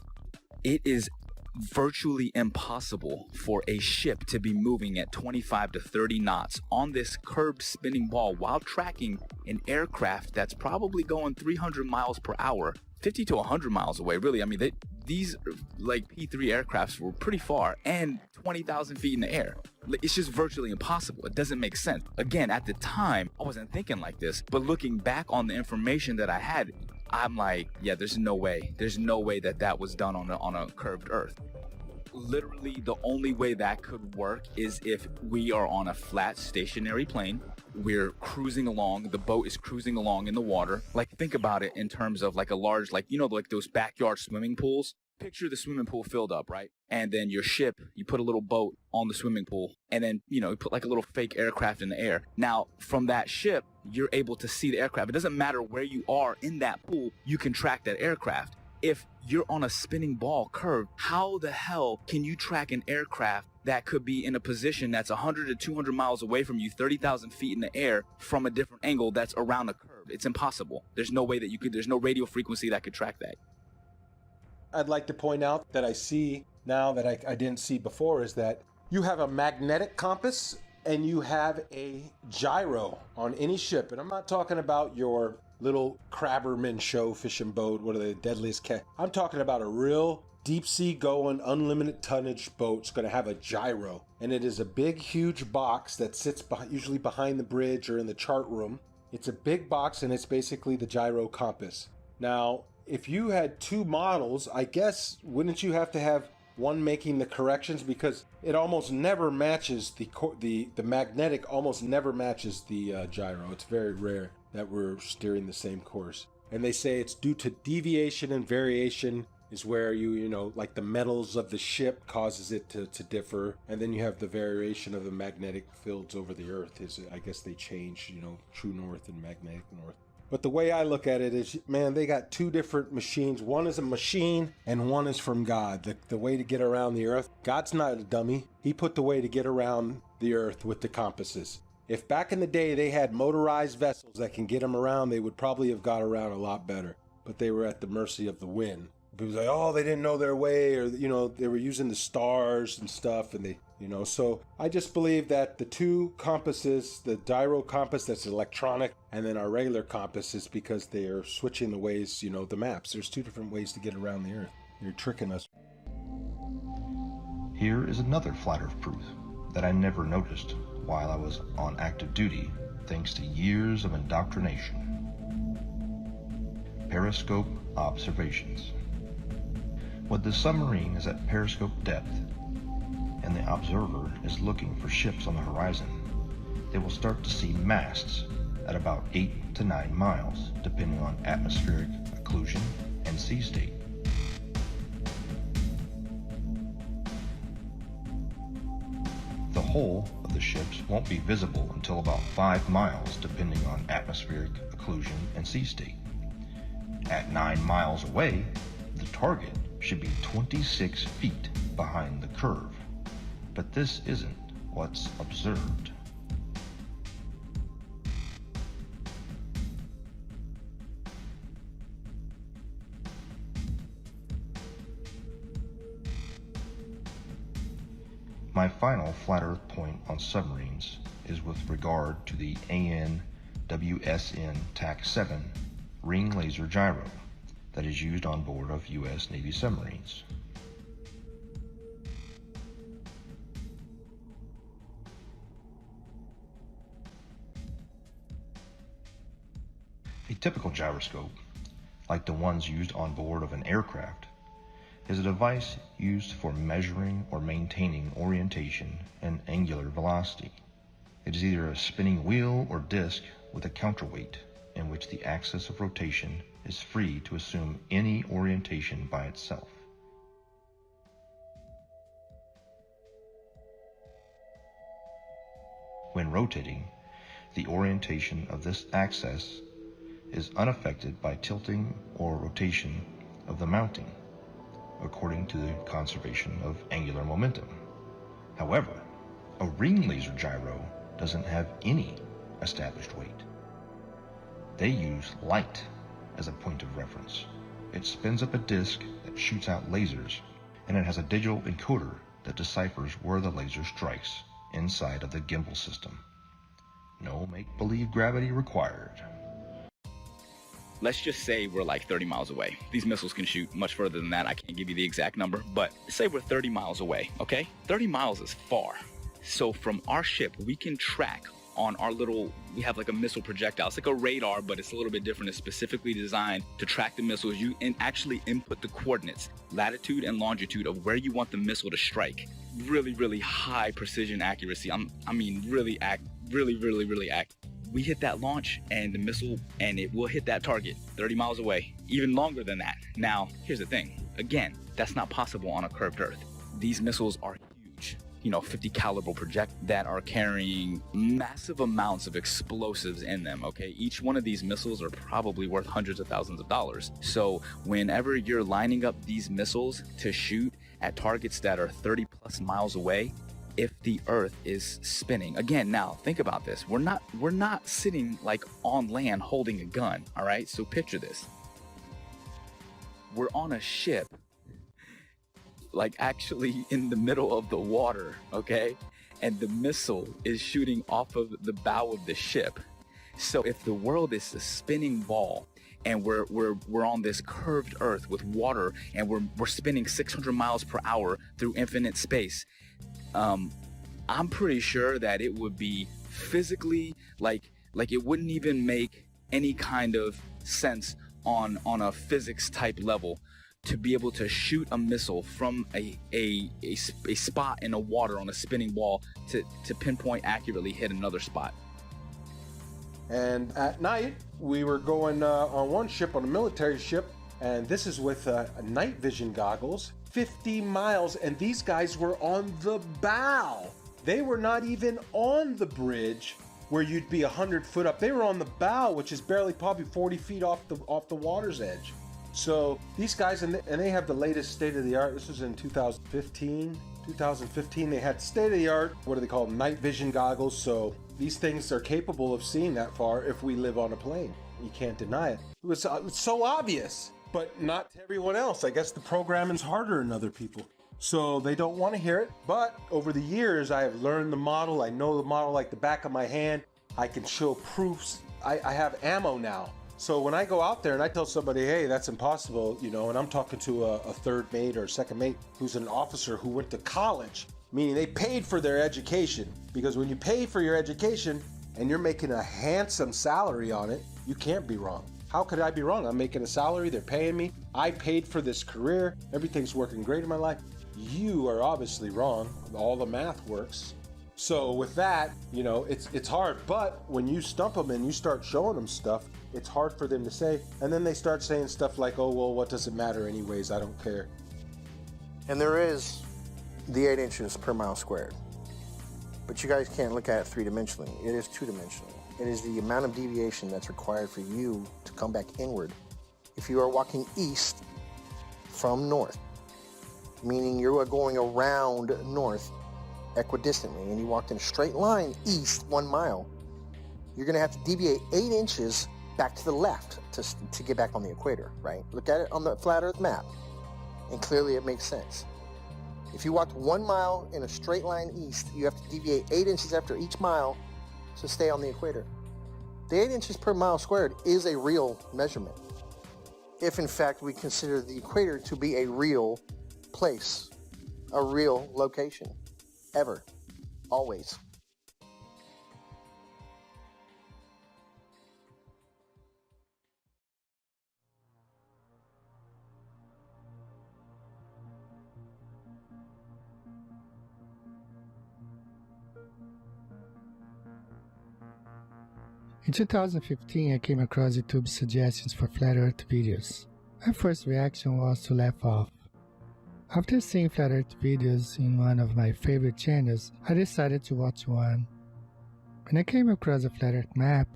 it is virtually impossible for a ship to be moving at 25 to 30 knots on this curved spinning ball while tracking an aircraft that's probably going 300 miles per hour, 50 to 100 miles away. Really, I mean, these like P-3 aircrafts were pretty far and 20,000 feet in the air. It's just virtually impossible. It doesn't make sense. Again, at the time, I wasn't thinking like this, but looking back on the information that I had, I'm like, yeah, there's no way. There's no way that was done on a curved Earth. Literally, the only way that could work is if we are on a flat, stationary plane. We're cruising along. The boat is cruising along in the water. Like, think about it in terms of like a large, like, you know, like those backyard swimming pools. Picture the swimming pool filled up, right? And then your ship, you put a little boat on the swimming pool, and then, you know, you put like a little fake aircraft in the air. Now, from that ship, you're able to see the aircraft. It doesn't matter where you are in that pool, you can track that aircraft. If you're on a spinning ball curve, how the hell can you track an aircraft that could be in a position that's 100 to 200 miles away from you, 30,000 feet in the air from a different angle that's around a curve? It's impossible. There's no way that you could, there's no radio frequency that could track that. I'd like to point out that I see now that I didn't see before is that you have a magnetic compass and you have a gyro on any ship. And I'm not talking about your little Crabberman show fishing boat, what are the deadliest cat? I'm talking about a real deep sea going, unlimited tonnage boat. It's going to have a gyro. And it is a big, huge box that sits usually behind the bridge or in the chart room. It's a big box and it's basically the gyro compass. Now, if you had two models, I guess, wouldn't you have to have one making the corrections, because it almost never matches the magnetic almost never matches the gyro. It's very rare that we're steering the same course. And they say it's due to deviation and variation is where you know, like the metals of the ship causes it to differ. And then you have the variation of the magnetic fields over the earth is, I guess they change, you know, true north and magnetic north. But the way I look at it is, man, they got two different machines. One is a machine and one is from God. The way to get around the earth. God's not a dummy. He put the way to get around the earth with the compasses. If back in the day they had motorized vessels that can get them around, they would probably have got around a lot better. But they were at the mercy of the wind. People say, oh, they didn't know their way, or, you know, they were using the stars and stuff, and they, you know, so I just believe that the two compasses, the gyro compass that's electronic, and then our regular compass is because they are switching the ways, you know, the maps. There's two different ways to get around the earth. You're tricking us. Here is another flat earth proof that I never noticed while I was on active duty, thanks to years of indoctrination. Periscope observations. When the submarine is at periscope depth and the observer is looking for ships on the horizon, they will start to see masts at about 8 to 9 miles, depending on atmospheric occlusion and sea state. The hull of the ships won't be visible until about 5 miles, depending on atmospheric occlusion and sea state. At 9 miles away, the target should be 26 feet behind the curve, but this isn't what's observed. My final flat earth point on submarines is with regard to the AN/WSN TAC-7 ring laser gyro that is used on board of U.S. Navy submarines. A typical gyroscope, like the ones used on board of an aircraft, is a device used for measuring or maintaining orientation and angular velocity. It is either a spinning wheel or disc with a counterweight in which the axis of rotation is free to assume any orientation by itself. When rotating, the orientation of this axis is unaffected by tilting or rotation of the mounting, according to the conservation of angular momentum. However, a ring laser gyro doesn't have any established weight. They use light as a point of reference. It spins up a disc that shoots out lasers, and it has a digital encoder that deciphers where the laser strikes inside of the gimbal system. No make-believe gravity required. Let's just say we're like 30 miles away. These missiles can shoot much further than that. I can't give you the exact number, but say we're 30 miles away, okay? 30 miles is far. So from our ship, we can track on our we have like a missile projectile. It's like a radar, but it's a little bit different. It's specifically designed to track the missiles. You actually input the coordinates, latitude and longitude of where you want the missile to strike. Really, really high precision accuracy. Really accurate. We hit that launch and the missile, and it will hit that target 30 miles away, even longer than that. Now, here's the thing. Again, that's not possible on a curved Earth. These missiles are huge, 50 caliber projectiles that are carrying massive amounts of explosives in them, okay? Each one of these missiles are probably worth hundreds of thousands of dollars. So whenever you're lining up these missiles to shoot at targets that are 30 plus miles away, if the Earth is spinning, again, now think about this. We're not sitting like on land holding a gun, all right? So picture this. We're on a ship, like actually in the middle of the water, okay? And the missile is shooting off of the bow of the ship. So if the world is a spinning ball and we're on this curved Earth with water and we're spinning 600 miles per hour through infinite space, I'm pretty sure that it would be physically like it wouldn't even make any kind of sense on a physics type level to be able to shoot a missile from a spot in the water on a spinning ball to pinpoint accurately hit another spot. And at night, we were going on one ship, on a military ship, and this is with night vision goggles, 50 miles, and these guys were on the bow. They were not even on the bridge where you'd be 100 foot up. They were on the bow, which is barely probably 40 feet off the water's edge. So these guys, and they have the latest state-of-the-art. This was in 2015. 2015, they had state-of-the-art, what do they call them, night vision goggles. So these things are capable of seeing that far if we live on a plane. You can't deny it. It was so obvious, but not to everyone else. I guess the programming's harder than other people, so they don't want to hear it. But over the years, I have learned the model. I know the model like the back of my hand. I can show proofs. I have ammo now. So when I go out there and I tell somebody, hey, that's impossible, and I'm talking to a third mate or second mate who's an officer who went to college, meaning they paid for their education. Because when you pay for your education and you're making a handsome salary on it, you can't be wrong. How could I be wrong? I'm making a salary, they're paying me, I paid for this career, everything's working great in my life. You are obviously wrong. All the math works. So with that, it's hard. But when you stump them and you start showing them stuff, it's hard for them to say. And then they start saying stuff like, oh, well, what does it matter anyways? I don't care. And there is the 8 inches per mile squared. But you guys can't look at it three-dimensionally. It is two-dimensional. It is the amount of deviation that's required for you to come back inward. If you are walking east from north, meaning you are going around north equidistantly, and you walked in a straight line east 1 mile, you're going to have to deviate 8 inches back to the left to get back on the equator, right? Look at it on the flat earth map, and clearly it makes sense. If you walked 1 mile in a straight line east, you have to deviate 8 inches after each mile to stay on the equator. The 8 inches per mile squared is a real measurement, if in fact we consider the equator to be a real place, a real location, ever, always. In 2015, I came across YouTube's suggestions for Flat Earth videos. My first reaction was to laugh off. After seeing Flat Earth videos in one of my favorite channels, I decided to watch one. When I came across a Flat Earth map,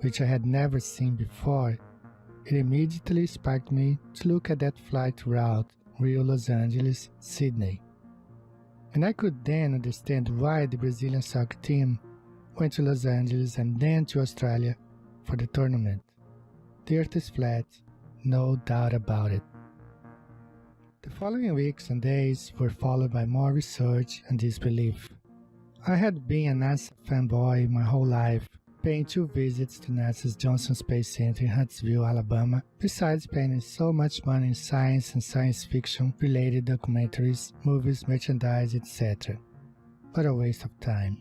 which I had never seen before, it immediately sparked me to look at that flight route Rio, Los Angeles, Sydney. And I could then understand why the Brazilian soccer team went to Los Angeles and then to Australia for the tournament. The Earth is flat, no doubt about it. The following weeks and days were followed by more research and disbelief. I had been a NASA fanboy my whole life, paying 2 visits to NASA's Johnson Space Center in Huntsville, Alabama, besides spending so much money in science and science fiction related documentaries, movies, merchandise, etc. But a waste of time.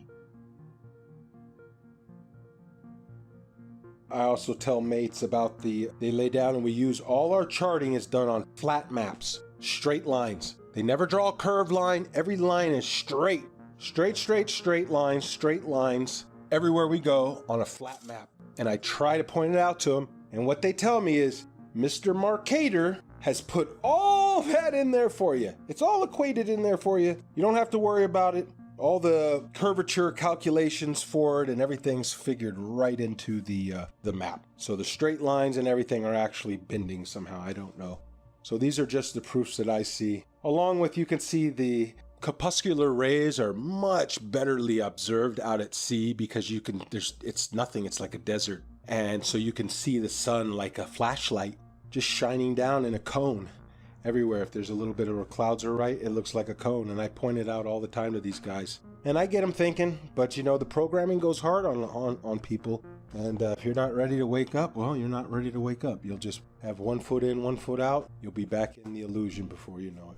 I also tell mates about they lay down and we use all our charting is done on flat maps, straight lines. They never draw a curved line. Every line is straight. Straight lines, everywhere we go on a flat map. And I try to point it out to them. And what they tell me is, Mr. Marcator has put all that in there for you. It's all equated in there for you. You don't have to worry about it. All the curvature calculations for it and everything's figured right into the map. So the straight lines and everything are actually bending somehow. I don't know. So these are just the proofs that I see. Along with, you can see the corpuscular rays are much betterly observed out at sea because it's nothing. It's like a desert. And so you can see the sun like a flashlight just shining down in a cone. Everywhere, if there's a little bit of where clouds are right, it looks like a cone, and I point it out all the time to these guys. And I get them thinking, but you know, the programming goes hard on people, and if you're not ready to wake up, well, you're not ready to wake up. You'll just have 1 foot in, 1 foot out. You'll be back in the illusion before you know it.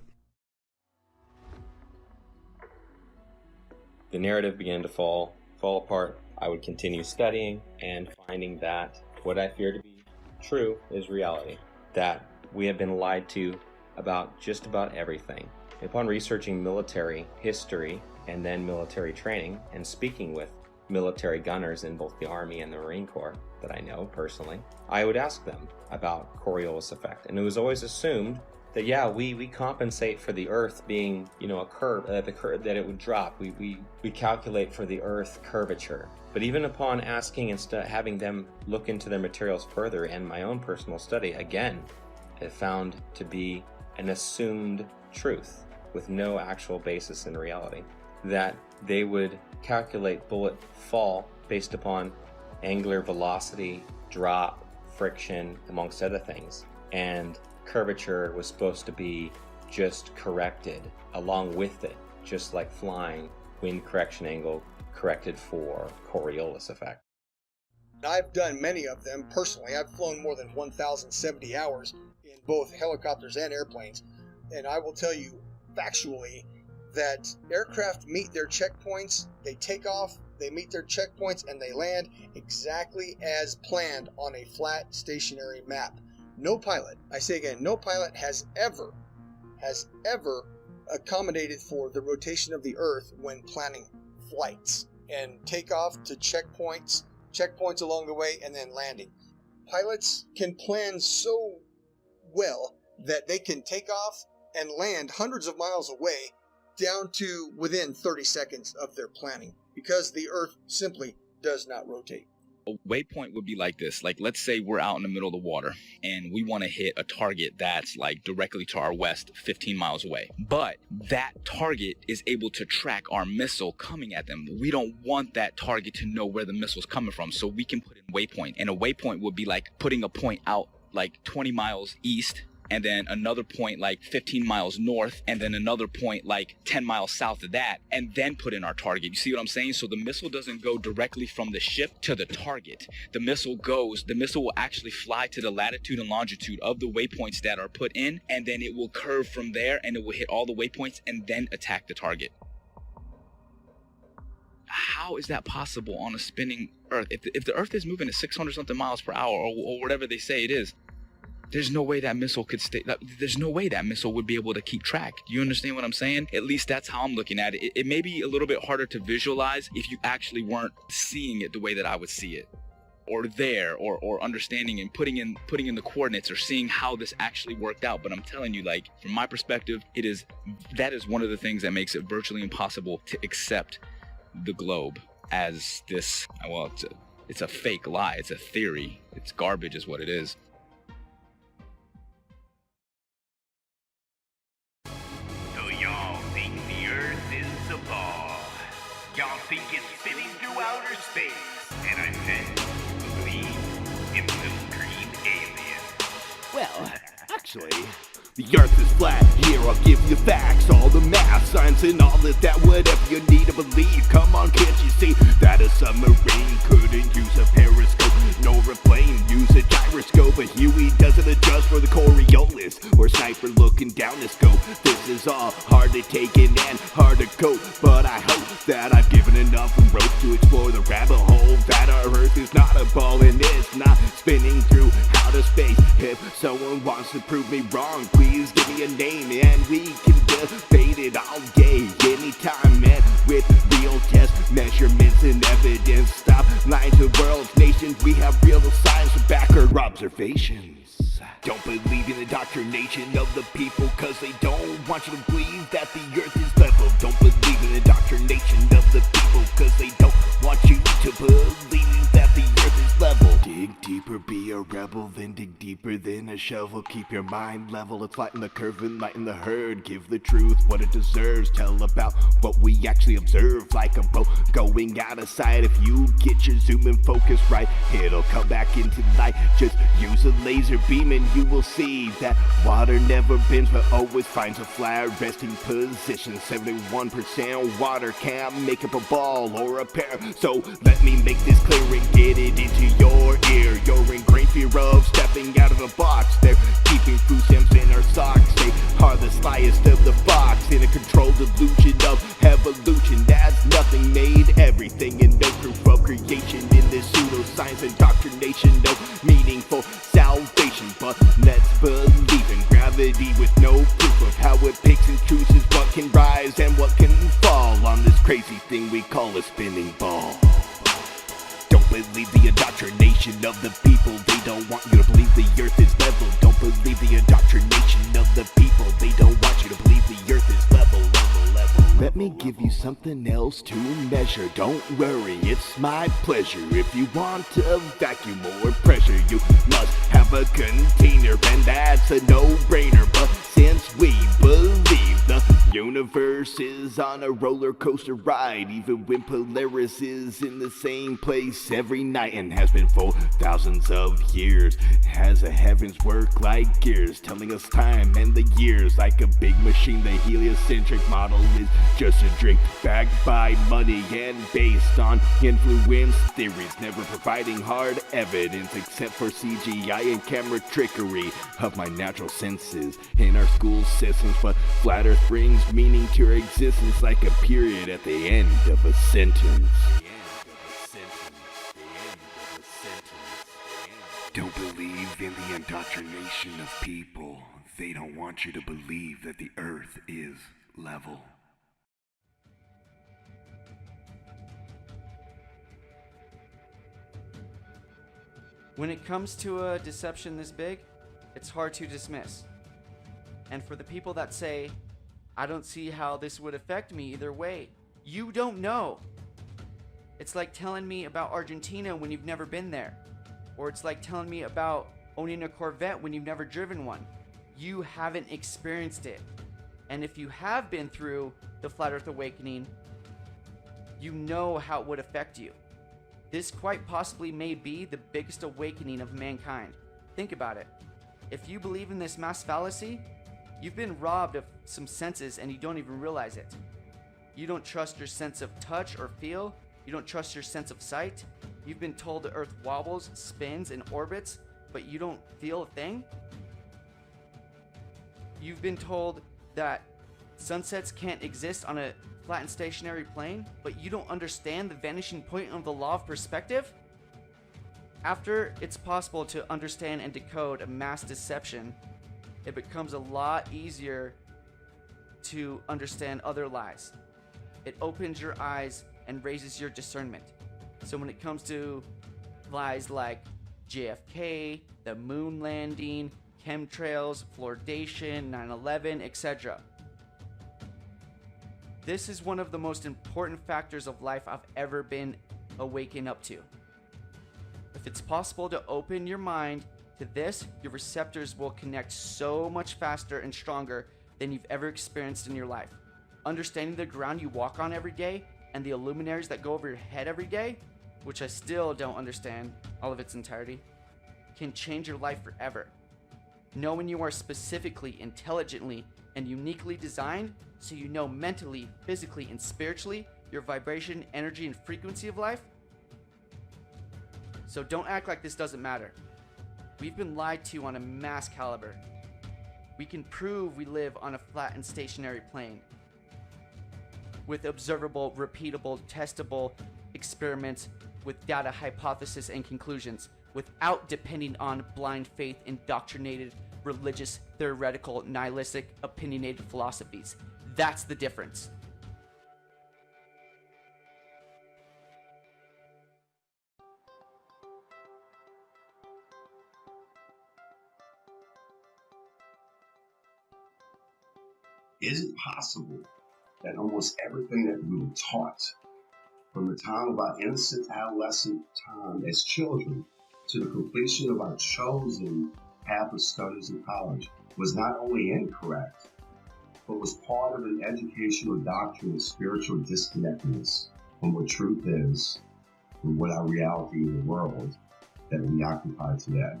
The narrative began to fall apart. I would continue studying and finding that what I fear to be true is reality, that we have been lied to about just about everything. Upon researching military history and then military training and speaking with military gunners in both the Army and the Marine Corps that I know personally, I would ask them about Coriolis effect. And it was always assumed that, yeah, we compensate for the Earth being, you know, a curve, that it would drop. We calculate for the Earth curvature. But even upon asking and having them look into their materials further and my own personal study, again, it found to be an assumed truth with no actual basis in reality, that they would calculate bullet fall based upon angular velocity, drop, friction, amongst other things, and curvature was supposed to be just corrected along with it, just like flying, wind correction angle corrected for Coriolis effect. I've done many of them personally. I've flown more than 1,070 hours in both helicopters and airplanes, and I will tell you factually that aircraft meet their checkpoints, they take off, they meet their checkpoints, and they land exactly as planned on a flat stationary map. No pilot, I say again, no pilot has ever accommodated for the rotation of the Earth when planning flights and takeoff to checkpoints along the way, and then landing. Pilots can plan so well that they can take off and land hundreds of miles away down to within 30 seconds of their planning because the Earth simply does not rotate. A waypoint would be like this. Like, let's say we're out in the middle of the water and we want to hit a target that's like directly to our west, 15 miles away. But that target is able to track our missile coming at them. We don't want that target to know where the missile's coming from, so we can put in waypoint. And a waypoint would be like putting a point out like 20 miles east, and then another point like 15 miles north, and then another point like 10 miles south of that, and then put in our target. You see what I'm saying? So the missile doesn't go directly from the ship to the target. The missile will actually fly to the latitude and longitude of the waypoints that are put in, and then it will curve from there, and it will hit all the waypoints and then attack the target. How is that possible on a spinning Earth? If the Earth is moving at 600 something miles per hour, or whatever they say it is, there's no way that missile could stay. There's no way that missile would be able to keep track. Do you understand what I'm saying? At least that's how I'm looking at it. It may be a little bit harder to visualize if you actually weren't seeing it the way that I would see it, or there, or understanding and putting in the coordinates, or seeing how this actually worked out. But I'm telling you, like, from my perspective, that is one of the things that makes it virtually impossible to accept the globe as this, well, It's a fake lie. It's a theory. It's garbage is what it is. So y'all think the Earth is a ball. Y'all think it's spinning through outer space. And I said, believe in little green aliens. Well, actually, the Earth is flat. Here I'll give you facts, all the math, science, and all of that. Whatever you need to believe. Come on, can't you see that a submarine couldn't use a periscope, nor a plane use a gyroscope? But Huey doesn't adjust for the Coriolis or sniper looking down the scope. This is all hard to take in and hard to cope, but I hope that I've given enough rope to explore the rabbit hole that our Earth is not a ball and it's not spinning through outer space. If someone wants to prove me wrong, please give me a name and we can debate it all day, anytime, and with real test measurements and evidence. Stop lying to world's nations. We have real science to back our observations. Don't believe in the indoctrination of the people, cause they don't want you to believe that the Earth is level. Don't believe in the indoctrination of the people, cause they don't want you to believe that the Earth is level. Dig deeper, be a rebel, then dig deeper than a shovel. Keep your mind level, it's flatten the curve and lighten the herd. Give the truth what it deserves, tell about what we actually observe. Like a boat going out of sight, if you get your zoom and focus right, it'll come back into light. Just use a laser beam and you will see that water never bends but always finds a flat resting position. 71% water can't make up a ball or a pear, so let me make this clear and get it into your ear. You're in great fear of stepping out of the box. They're keeping food stamps in our socks. They are the slyest of the fox in a controlled illusion of evolution. That's nothing made everything and no proof of creation in this pseudoscience indoctrination. No meaningful salvation, but let's believe in gravity with no proof of how it picks and chooses what can rise and what can fall on this crazy thing we call a spinning ball. Don't believe the indoctrination of the people. They don't want you to believe the Earth is level. Don't believe the indoctrination of the people. They don't want you to believe the Earth is level. Let me give you something else to measure. Don't worry, it's my pleasure. If you want a vacuum or pressure, you must have a container, and that's a no-brainer. But since we believe the universe is on a roller coaster ride, even when Polaris is in the same place every night and has been for thousands of years, has the heavens work like gears, telling us time and the years like a big machine. The heliocentric model is just a drink backed by money and based on influence theories, never providing hard evidence except for CGI and camera trickery of my natural senses in our school systems. But flat Earth brings meaning to our existence like a period at the end of a sentence. Don't believe in the indoctrination of people. They don't want you to believe that the Earth is level. When it comes to a deception this big, it's hard to dismiss. And for the people that say, I don't see how this would affect me either way, you don't know. It's like telling me about Argentina when you've never been there. Or it's like telling me about owning a Corvette when you've never driven one. You haven't experienced it. And if you have been through the Flat Earth Awakening, you know how it would affect you. This quite possibly may be the biggest awakening of mankind. Think about it. If you believe in this mass fallacy, you've been robbed of some senses and you don't even realize it. You don't trust your sense of touch or feel. You don't trust your sense of sight. You've been told the Earth wobbles, spins, and orbits, but you don't feel a thing. You've been told that sunsets can't exist on a flat and stationary plane, but you don't understand the vanishing point of the law of perspective? After it's possible to understand and decode a mass deception, it becomes a lot easier to understand other lies. It opens your eyes and raises your discernment. So when it comes to lies like JFK, the moon landing, chemtrails, fluoridation, 9/11, etc., this is one of the most important factors of life I've ever been awakened up to. If it's possible to open your mind to this, your receptors will connect so much faster and stronger than you've ever experienced in your life. Understanding the ground you walk on every day and the luminaries that go over your head every day, which I still don't understand all of its entirety, can change your life forever. Knowing you are specifically, intelligently, and uniquely designed so you know mentally, physically, and spiritually your vibration, energy, and frequency of life. So don't act like this doesn't matter. We've been lied to on a mass caliber. We can prove we live on a flat and stationary plane with observable, repeatable, testable experiments with data, hypothesis, and conclusions without depending on blind faith, indoctrinated, religious, theoretical, nihilistic, opinionated philosophies. That's the difference. Is it possible that almost everything that we were taught from the time of our innocent adolescent time as children to the completion of our chosen path of studies in college was not only incorrect, but was part of an educational doctrine of spiritual disconnectedness from what truth is and what our reality in the world that we occupy today?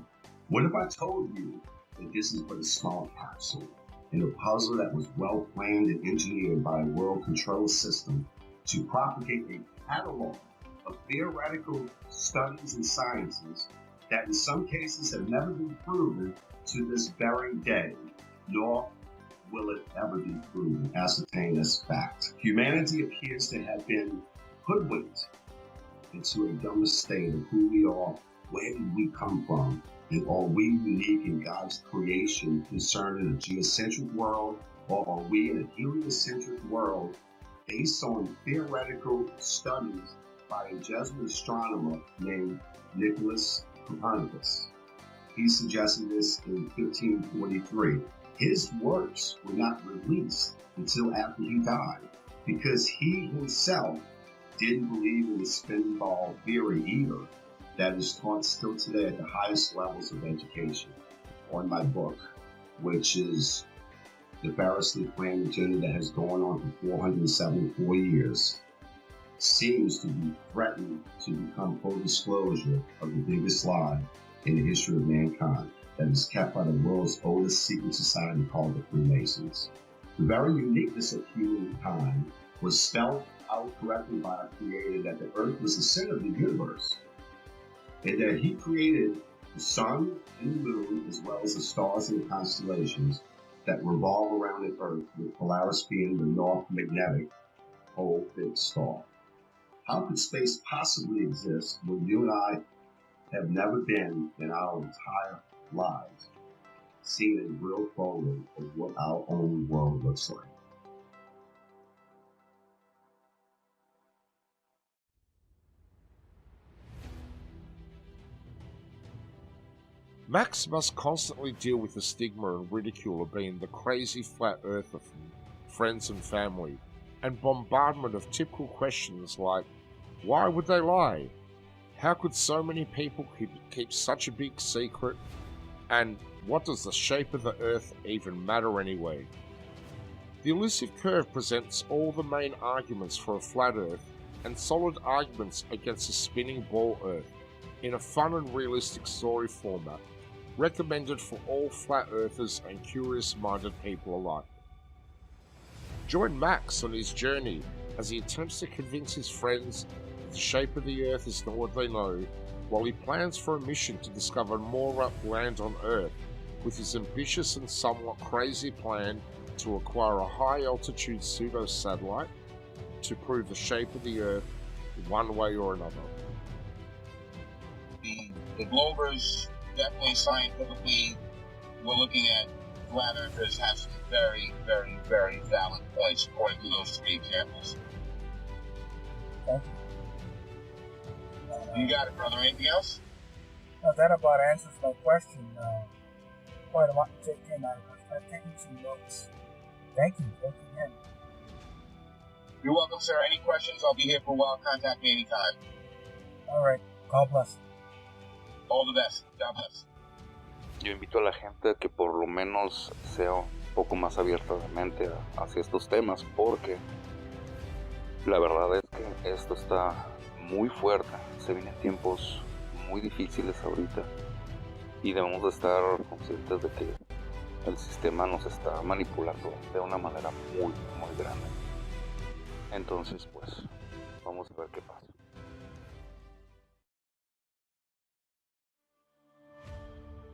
What if I told you that this is but a small capsule in a puzzle that was well planned and engineered by a world control system to propagate a catalog of theoretical studies and sciences that in some cases have never been proven to this very day, nor will it ever be proven, ascertained as fact. Humanity appears to have been hoodwinked into a dumber state of who we are, where did we come from, and are we unique in God's creation concerning a geocentric world, or are we in a heliocentric world based on theoretical studies by a Jesuit astronomer named Nicholas Copernicus? He suggested this in 1543. His works were not released until after he died because he himself didn't believe in the spin ball theory either that is taught still today at the highest levels of education. On my book, which is the variously planned agenda that has gone on for 474 years, seems to be threatened to become full disclosure of the biggest lie in the history of mankind that is kept by the world's oldest secret society called the Freemasons. The very uniqueness of humankind was spelled out correctly by our Creator that the earth was the center of the universe, and that He created the sun and the moon as well as the stars and the constellations that revolve around the earth, with Polaris being the north magnetic pole big star. How could space possibly exist when you and I have never been in our entire lives seen a real photo of what our own world looks like? Max must constantly deal with the stigma and ridicule of being the crazy flat earther from friends and family, and bombardment of typical questions like, why would they lie? How could so many people keep such a big secret? And what does the shape of the earth even matter anyway? The elusive curve presents all the main arguments for a flat earth and solid arguments against a spinning ball earth in a fun and realistic story format, recommended for all flat earthers and curious-minded people alike. Join Max on his journey as he attempts to convince his friends that the shape of the earth is not what they know, while he plans for a mission to discover more land on Earth with his ambitious and somewhat crazy plan to acquire a high-altitude pseudo-satellite to prove the shape of the Earth one way or another. The Globers, definitely scientifically, we're looking at flat earthers have some very, very, very valid points according to those three examples. You got it, brother. Anything else? No, that about answers my question. Quite a lot to take in. I've taken some notes. Thank you. Thank you again. You're welcome, sir. Any questions? I'll be here for a while. Contact me anytime. All right. God bless. All the best. God bless. Yo invito a la gente a que por lo menos sea un poco más abierta de mente hacia estos temas, porque la verdad es que esto está muy fuerte. Se vienen tiempos muy difíciles ahorita y debemos de estar conscientes de que el sistema nos está manipulando de una manera muy, muy grande. Entonces, pues, vamos a ver qué pasa.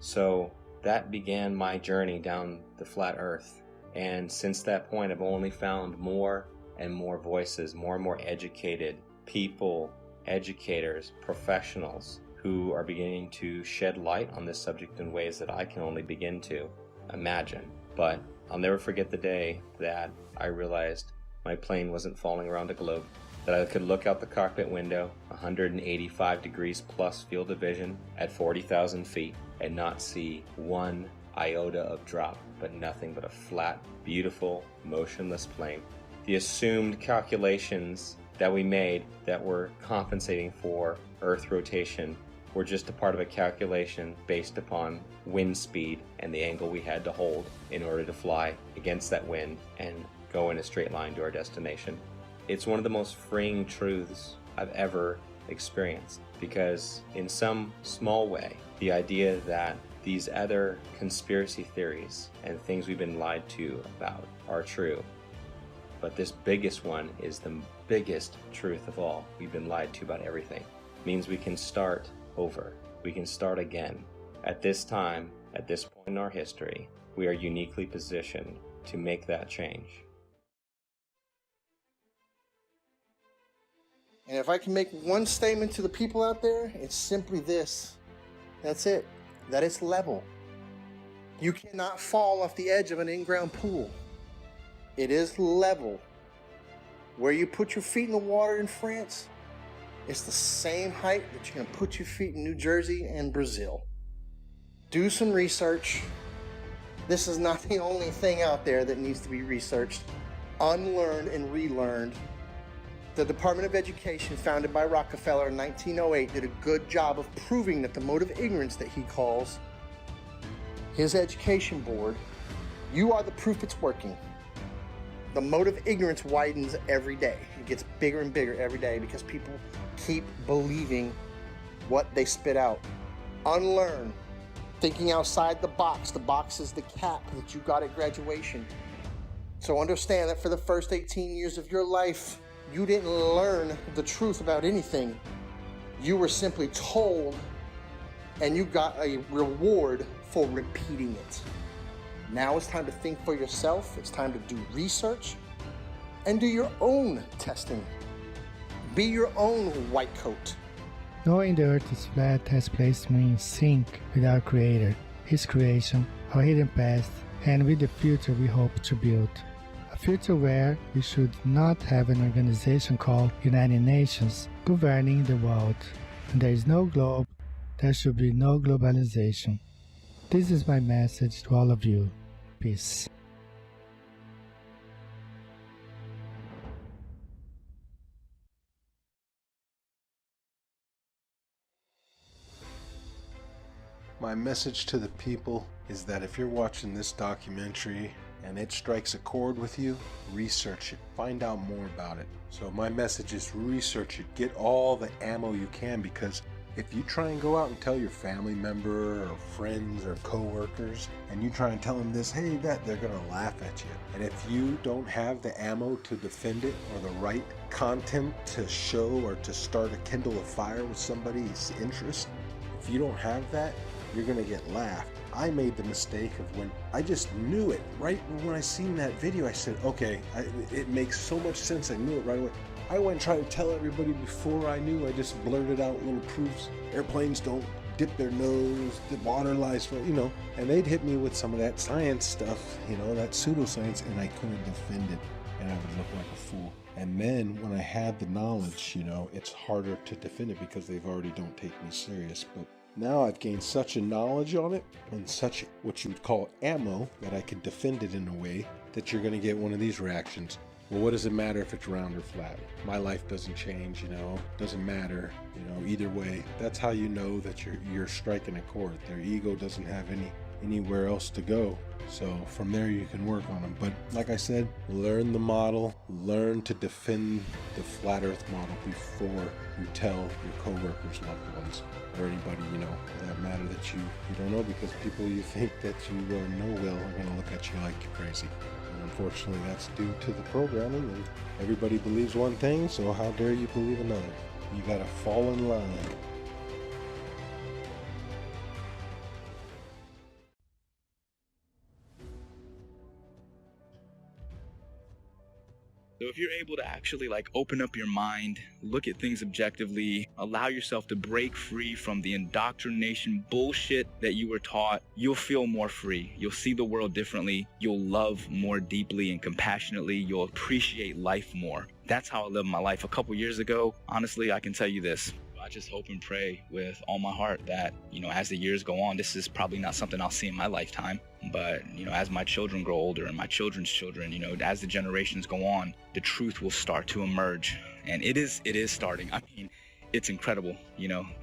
So that began my journey down the flat earth. And since that point, I've only found more and more voices, more and more educated people, educators, professionals who are beginning to shed light on this subject in ways that I can only begin to imagine. But I'll never forget the day that I realized my plane wasn't falling around a globe, that I could look out the cockpit window, 185 degrees plus field of vision at 40,000 feet, and not see one iota of drop, but nothing but a flat, beautiful, motionless plane. The assumed calculations that we made that were compensating for Earth rotation were just a part of a calculation based upon wind speed and the angle we had to hold in order to fly against that wind and go in a straight line to our destination. It's one of the most freeing truths I've ever experienced, because in some small way, the idea that these other conspiracy theories and things we've been lied to about are true. But this biggest one is the biggest truth of all. We've been lied to about everything. It means we can start over. We can start again. At this time, at this point in our history, we are uniquely positioned to make that change. And if I can make one statement to the people out there, it's simply this. That's it. That it's level. You cannot fall off the edge of an in-ground pool. It is level. Where you put your feet in the water in France, it's the same height that you're going to put your feet in New Jersey and Brazil. Do some research. This is not the only thing out there that needs to be researched, unlearned and relearned. The Department of Education, founded by Rockefeller in 1908, did a good job of proving that the mode of ignorance that he calls his education board, you are the proof it's working. The mode of ignorance widens every day. It gets bigger and bigger every day because people keep believing what they spit out. Unlearn. Thinking outside the box. The box is the cap that you got at graduation. So understand that for the first 18 years of your life, you didn't learn the truth about anything. You were simply told, and you got a reward for repeating it. Now it's time to think for yourself. It's time to do research and do your own testing. Be your own white coat. Knowing the earth is flat has placed me in sync with our Creator, His creation, our hidden past, and with the future we hope to build. A future where we should not have an organization called United Nations governing the world. And there is no globe, there should be no globalization. This is my message to all of you. Peace. My message to the people is that if you're watching this documentary and it strikes a chord with you, research it. Find out more about it. So my message is research it. Get all the ammo you can, because if you try and go out and tell your family member or friends or coworkers, and you try and tell them this, hey, that, they're going to laugh at you. And if you don't have the ammo to defend it or the right content to show or to start a kindle a fire with somebody's interest, if you don't have that, you're going to get laughed. I made the mistake of when I just knew it. Right when I seen that video, I said, okay, it makes so much sense. I knew it right away. I went and tried to tell everybody before I knew. I just blurted out little proofs. Airplanes don't dip their nose, the water lies, and they'd hit me with some of that science stuff, that pseudoscience, and I couldn't defend it, and I would look like a fool. And then when I had the knowledge, it's harder to defend it because they've already don't take me serious. But now I've gained such a knowledge on it and such what you would call ammo that I can defend it in a way that you're going to get one of these reactions. well, what does it matter if it's round or flat? My life doesn't change, doesn't matter, either way. That's how you know that you're striking a chord. Their ego doesn't have anywhere else to go. So from there you can work on them. But like I said, learn the model, learn to defend the flat earth model before you tell your coworkers, loved ones, or anybody, for that matter that you don't know, because people you think that you know well are going to look at you like you're crazy. And unfortunately, that's due to the programming, and everybody believes one thing, so how dare you believe another? You got to fall in line. So if you're able to actually open up your mind, look at things objectively, allow yourself to break free from the indoctrination bullshit that you were taught, you'll feel more free. You'll see the world differently. You'll love more deeply and compassionately. You'll appreciate life more. That's how I lived my life a couple years ago. Honestly, I can tell you this. I just hope and pray with all my heart that, as the years go on, this is probably not something I'll see in my lifetime. But, as my children grow older and my children's children, as the generations go on, the truth will start to emerge. And it is starting. I mean, it's incredible,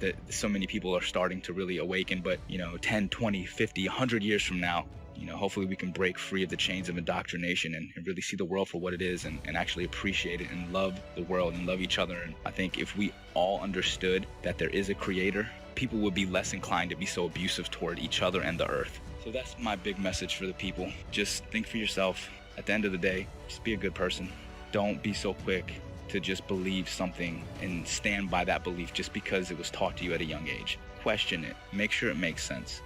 that so many people are starting to really awaken. But, 10, 20, 50, 100 years from now, hopefully we can break free of the chains of indoctrination and really see the world for what it is and actually appreciate it and love the world and love each other. And I think if we all understood that there is a creator, people would be less inclined to be so abusive toward each other and the earth. So that's my big message for the people. Just think for yourself. At the end of the day, just be a good person. Don't be so quick to just believe something and stand by that belief just because it was taught to you at a young age. Question it. Make sure it makes sense.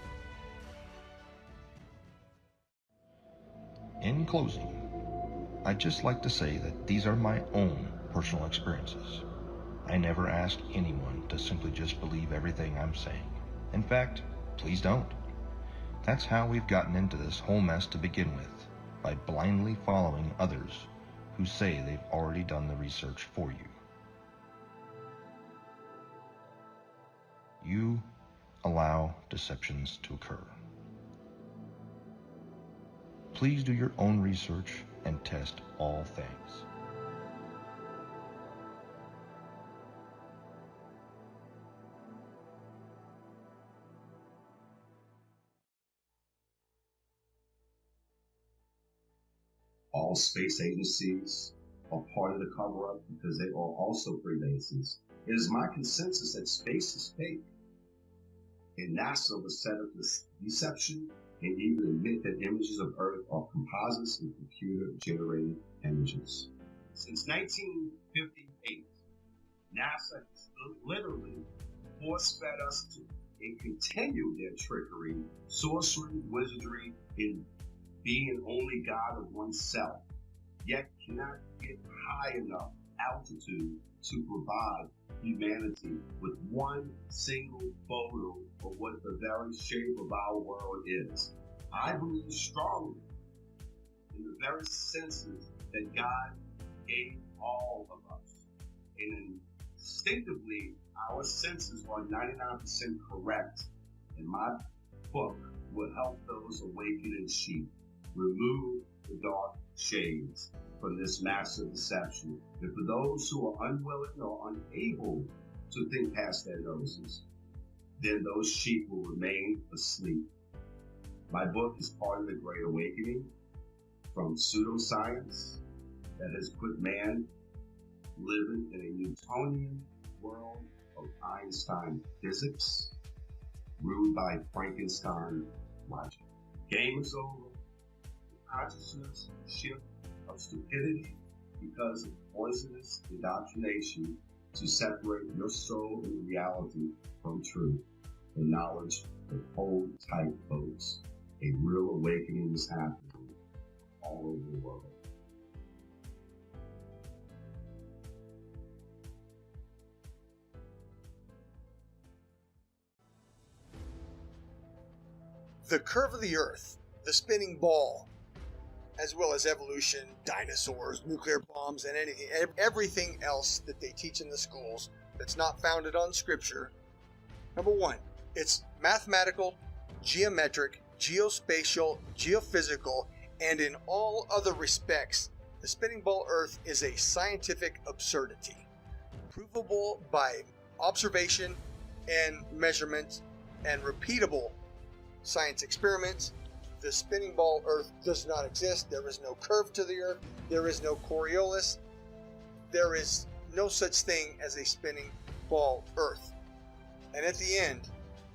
In closing, I'd just like to say that these are my own personal experiences. I never ask anyone to simply just believe everything I'm saying. In fact, please don't. That's how we've gotten into this whole mess to begin with, by blindly following others who say they've already done the research for you. You allow deceptions to occur. Please do your own research and test all things. All space agencies are part of the cover-up because they are also Freemasons. It is my consensus that space is fake. And NASA was set up this deception and even admit that images of Earth are composites and computer-generated images. Since 1958, NASA has literally force-fed us to and continue their trickery, sorcery, wizardry, and being only God of oneself, yet cannot get high enough altitude to provide humanity with one single photo of what the very shape of our world is. I believe strongly in the very senses that God gave all of us. And instinctively, our senses are 99% correct. And my book will help those awakening sheep remove the dark shades from this massive deception. And for those who are unwilling or unable to think past their noses, then those sheep will remain asleep. My book is part of the Great Awakening from pseudoscience that has put man living in a Newtonian world of Einstein physics, ruled by Frankenstein logic. Game is over. Consciousness shift of stupidity because of poisonous indoctrination to separate your soul and reality from truth and knowledge. But hold tight, folks. A real awakening is happening all over the world. The curve of the Earth, the spinning ball, as well as evolution, dinosaurs, nuclear bombs, and everything else that they teach in the schools that's not founded on scripture. Number one, it's mathematical, geometric, geospatial, geophysical, and in all other respects, The spinning ball Earth is a scientific absurdity, provable by observation and measurement and repeatable science experiments. The spinning ball Earth does not exist. There is no curve to the Earth. There is no Coriolis. There is no such thing as a spinning ball Earth. And at the end,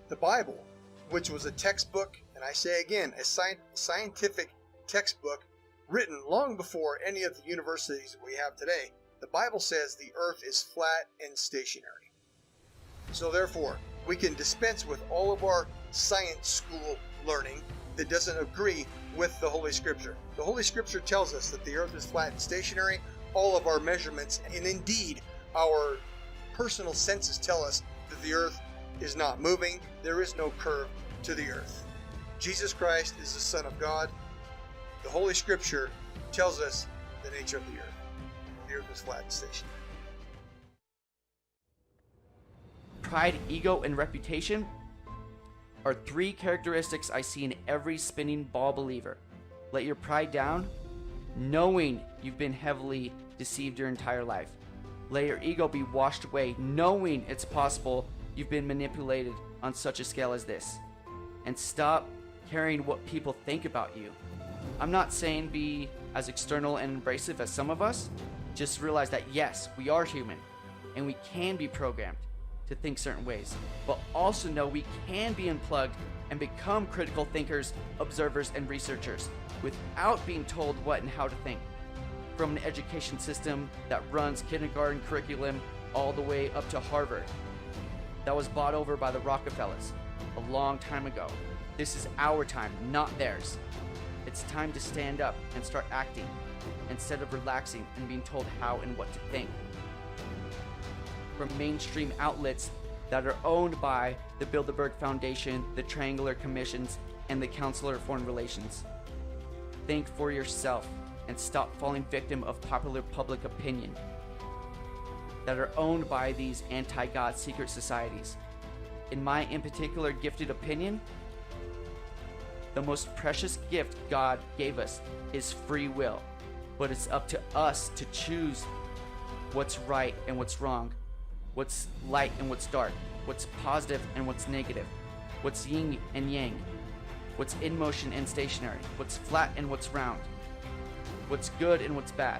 the Bible, which was a textbook, and I say again, a scientific textbook written long before any of the universities we have today, the Bible says the Earth is flat and stationary. So therefore, we can dispense with all of our science school learning that doesn't agree with the Holy Scripture. The Holy Scripture tells us that the Earth is flat and stationary. All of our measurements, and indeed our personal senses, tell us that the Earth is not moving. There is no curve to the Earth. Jesus Christ is the Son of God. The Holy Scripture tells us the nature of the Earth. The Earth is flat and stationary. Pride, ego, and reputation are three characteristics I see in every spinning ball believer. Let your pride down, knowing you've been heavily deceived your entire life. Let your ego be washed away, knowing it's possible you've been manipulated on such a scale as this. And stop caring what people think about you. I'm not saying be as external and abrasive as some of us. Just realize that yes, we are human and we can be programmed to think certain ways, but also know we can be unplugged and become critical thinkers, observers, and researchers without being told what and how to think. From an education system that runs kindergarten curriculum all the way up to Harvard, that was bought over by the Rockefellers a long time ago. This is our time, not theirs. It's time to stand up and start acting instead of relaxing and being told how and what to think. From mainstream outlets that are owned by the Bilderberg Foundation, the Triangular Commissions, and the Council of Foreign Relations. Think for yourself and stop falling victim of popular public opinion that are owned by these anti-God secret societies. In my in particular gifted opinion, the most precious gift God gave us is free will, but it's up to us to choose what's right and what's wrong, what's light and what's dark, what's positive and what's negative, what's yin and yang, what's in motion and stationary, what's flat and what's round, what's good and what's bad.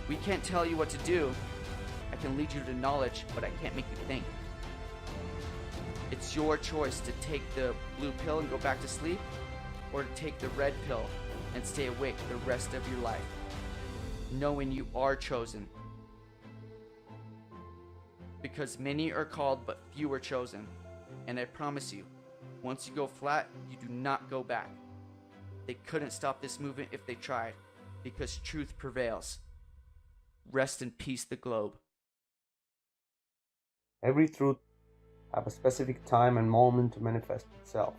We can't tell you what to do. I can lead you to knowledge, but I can't make you think. It's your choice to take the blue pill and go back to sleep, or to take the red pill and stay awake the rest of your life, knowing you are chosen. Because many are called, but few are chosen. And I promise you, once you go flat, you do not go back. They couldn't stop this movement if they tried, because truth prevails. Rest in peace, the globe. Every truth has a specific time and moment to manifest itself.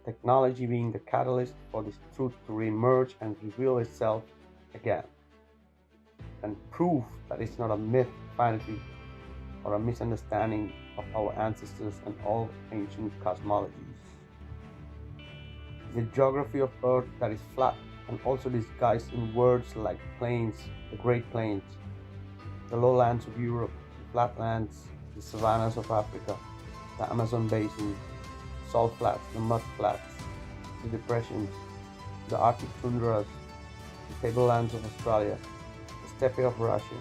Technology being the catalyst for this truth to re-emerge and reveal itself again. And proof that it's not a myth, fantasy, or a misunderstanding of our ancestors and all ancient cosmologies. The geography of Earth that is flat and also disguised in words like plains, the Great Plains, the lowlands of Europe, the flatlands, the savannas of Africa, the Amazon basin, salt flats, the mud flats, the depressions, the Arctic tundras, the tablelands of Australia, the steppe of Russia,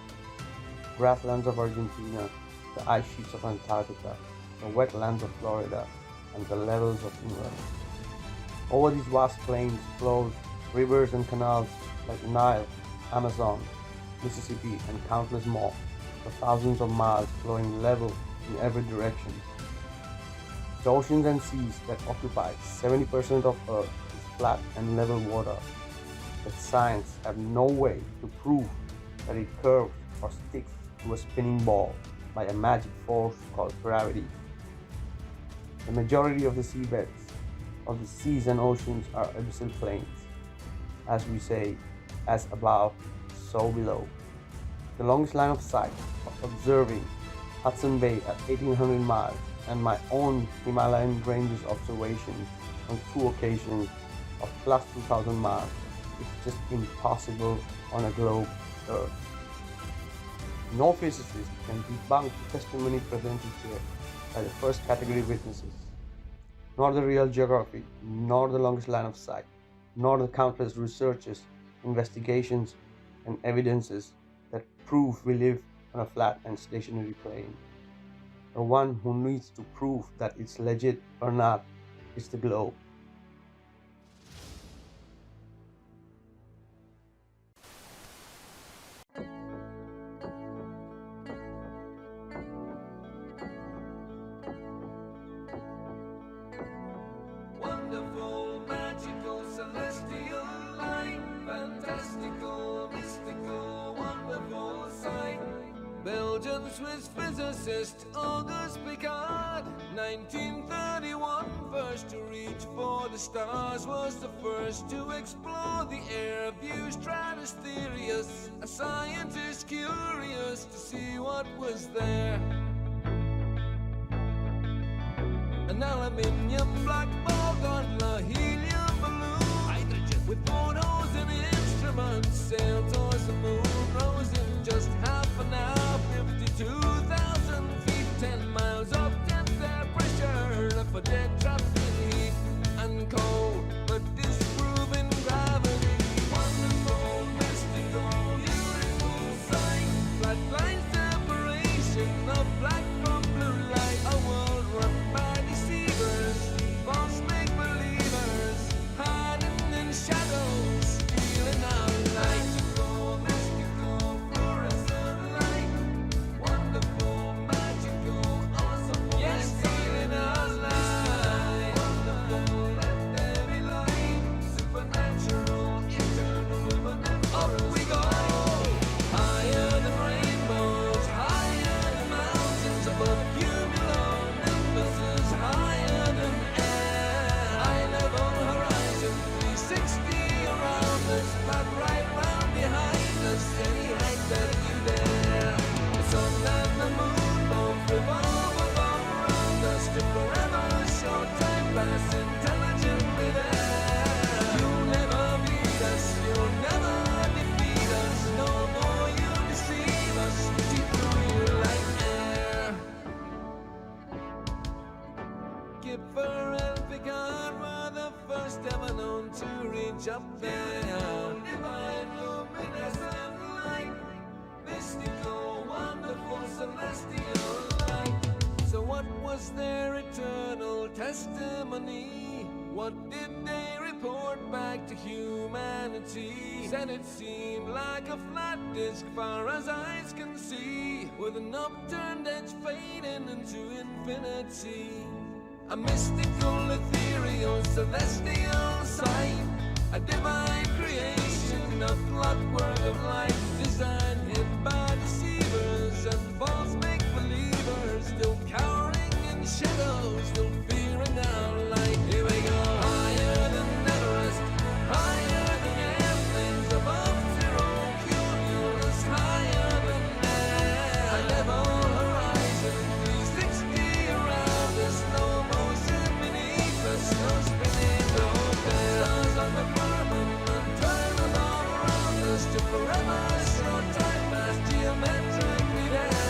grasslands of Argentina, the ice sheets of Antarctica, the wetlands of Florida, and the levels of England. Over these vast plains flows rivers and canals like Nile, Amazon, Mississippi, and countless more, for thousands of miles flowing level in every direction. The oceans and seas that occupy 70% of Earth is flat and level water, but science have no way to prove that it curves or sticks to a spinning ball by a magic force called gravity. The majority of the seabeds of the seas and oceans are abyssal plains. As we say, as above, so below. The longest line of sight of observing Hudson Bay at 1800 miles and my own Himalayan ranges observations on 2 occasions of plus 2000 miles It's just impossible on a globe Earth. No physicist can debunk the testimony presented here by the first category witnesses, nor the real geography, nor the longest line of sight, nor the countless researches, investigations, and evidences that prove we live on a flat and stationary plane. The one who needs to prove that it's legit or not is the globe. Wonderful, magical, celestial light, fantastical, mystical, wonderful sight. Belgian Swiss physicist Auguste Piccard, 1931, first to reach for the stars, was the first to explore the air view stratospherius, a scientist curious to see what was there. An aluminium black ball gondola, helium balloon, hydrogen with photos and instruments, sailed towards the moon, rose in just half an hour, 52,000 feet, 10 miles up, 10th air pressure, left for dead, trapped in heat and cold, but disproving gravity. Wonderful, mystical, beautiful sight, flat line separation of black from blue light, a world run by deceivers, false make-believers, hiding in shadows, stealing our light. Mystical, fluorescent light, wonderful, magical, awesome, yes, stealing our light. Wonderful, let there be light, supernatural, eternal, immanent. Up we go, higher than rainbows, higher than mountains, above cumulonimbus, higher than air, high level horizon, 360 around us, but right round behind us, any height that you dare. The sun and the moon both revolve above around us, to forever show time pass intelligently there. You'll never beat us, you'll never defeat us, no more you deceive us, see through you like air. Kipper and Picard were the first ever known to reach up there. Divine, luminescent light, mystical, wonderful, celestial light. So what was their eternal testimony? What did they report back to humanity? Said it seemed like a flat disk far as eyes can see, with an upturned edge fading into infinity. A mystical, ethereal, celestial sight, a divine creation, a clockwork of light, designed hid by deceivers and false make-believers, still cowering in shadows, still fearing our light. Here we go, higher than Everest, higher than airplanes, above zero cumulus, higher than air, a level horizon, 360 around us, no motion beneath us, no spinning, no fair. Stars on the firmament, turn all around us, to forever show time pass geometrically there.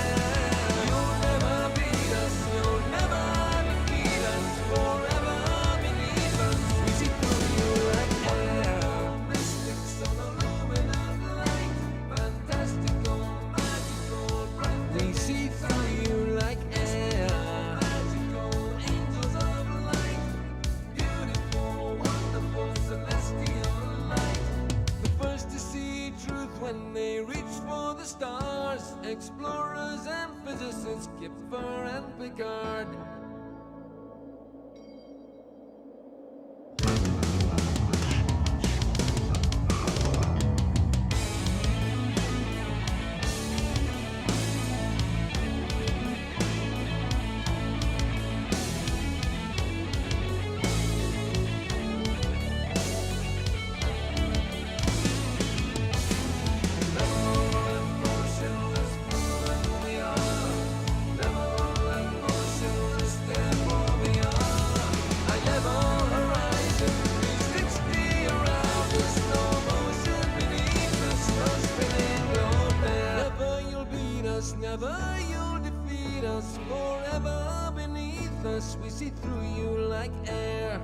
You'll never beat us, you'll never defeat us, forever beneath us, we see through you like air. Mystics on a luminous light, fantastical, magical, bright, we see through you like air. Magical, angels of light, beautiful, wonderful, celestial light. The first to see truth when they reach for the stars, explorers and physicists, Kipper and Picard. Motionless, forever beneath us. We see through you like air.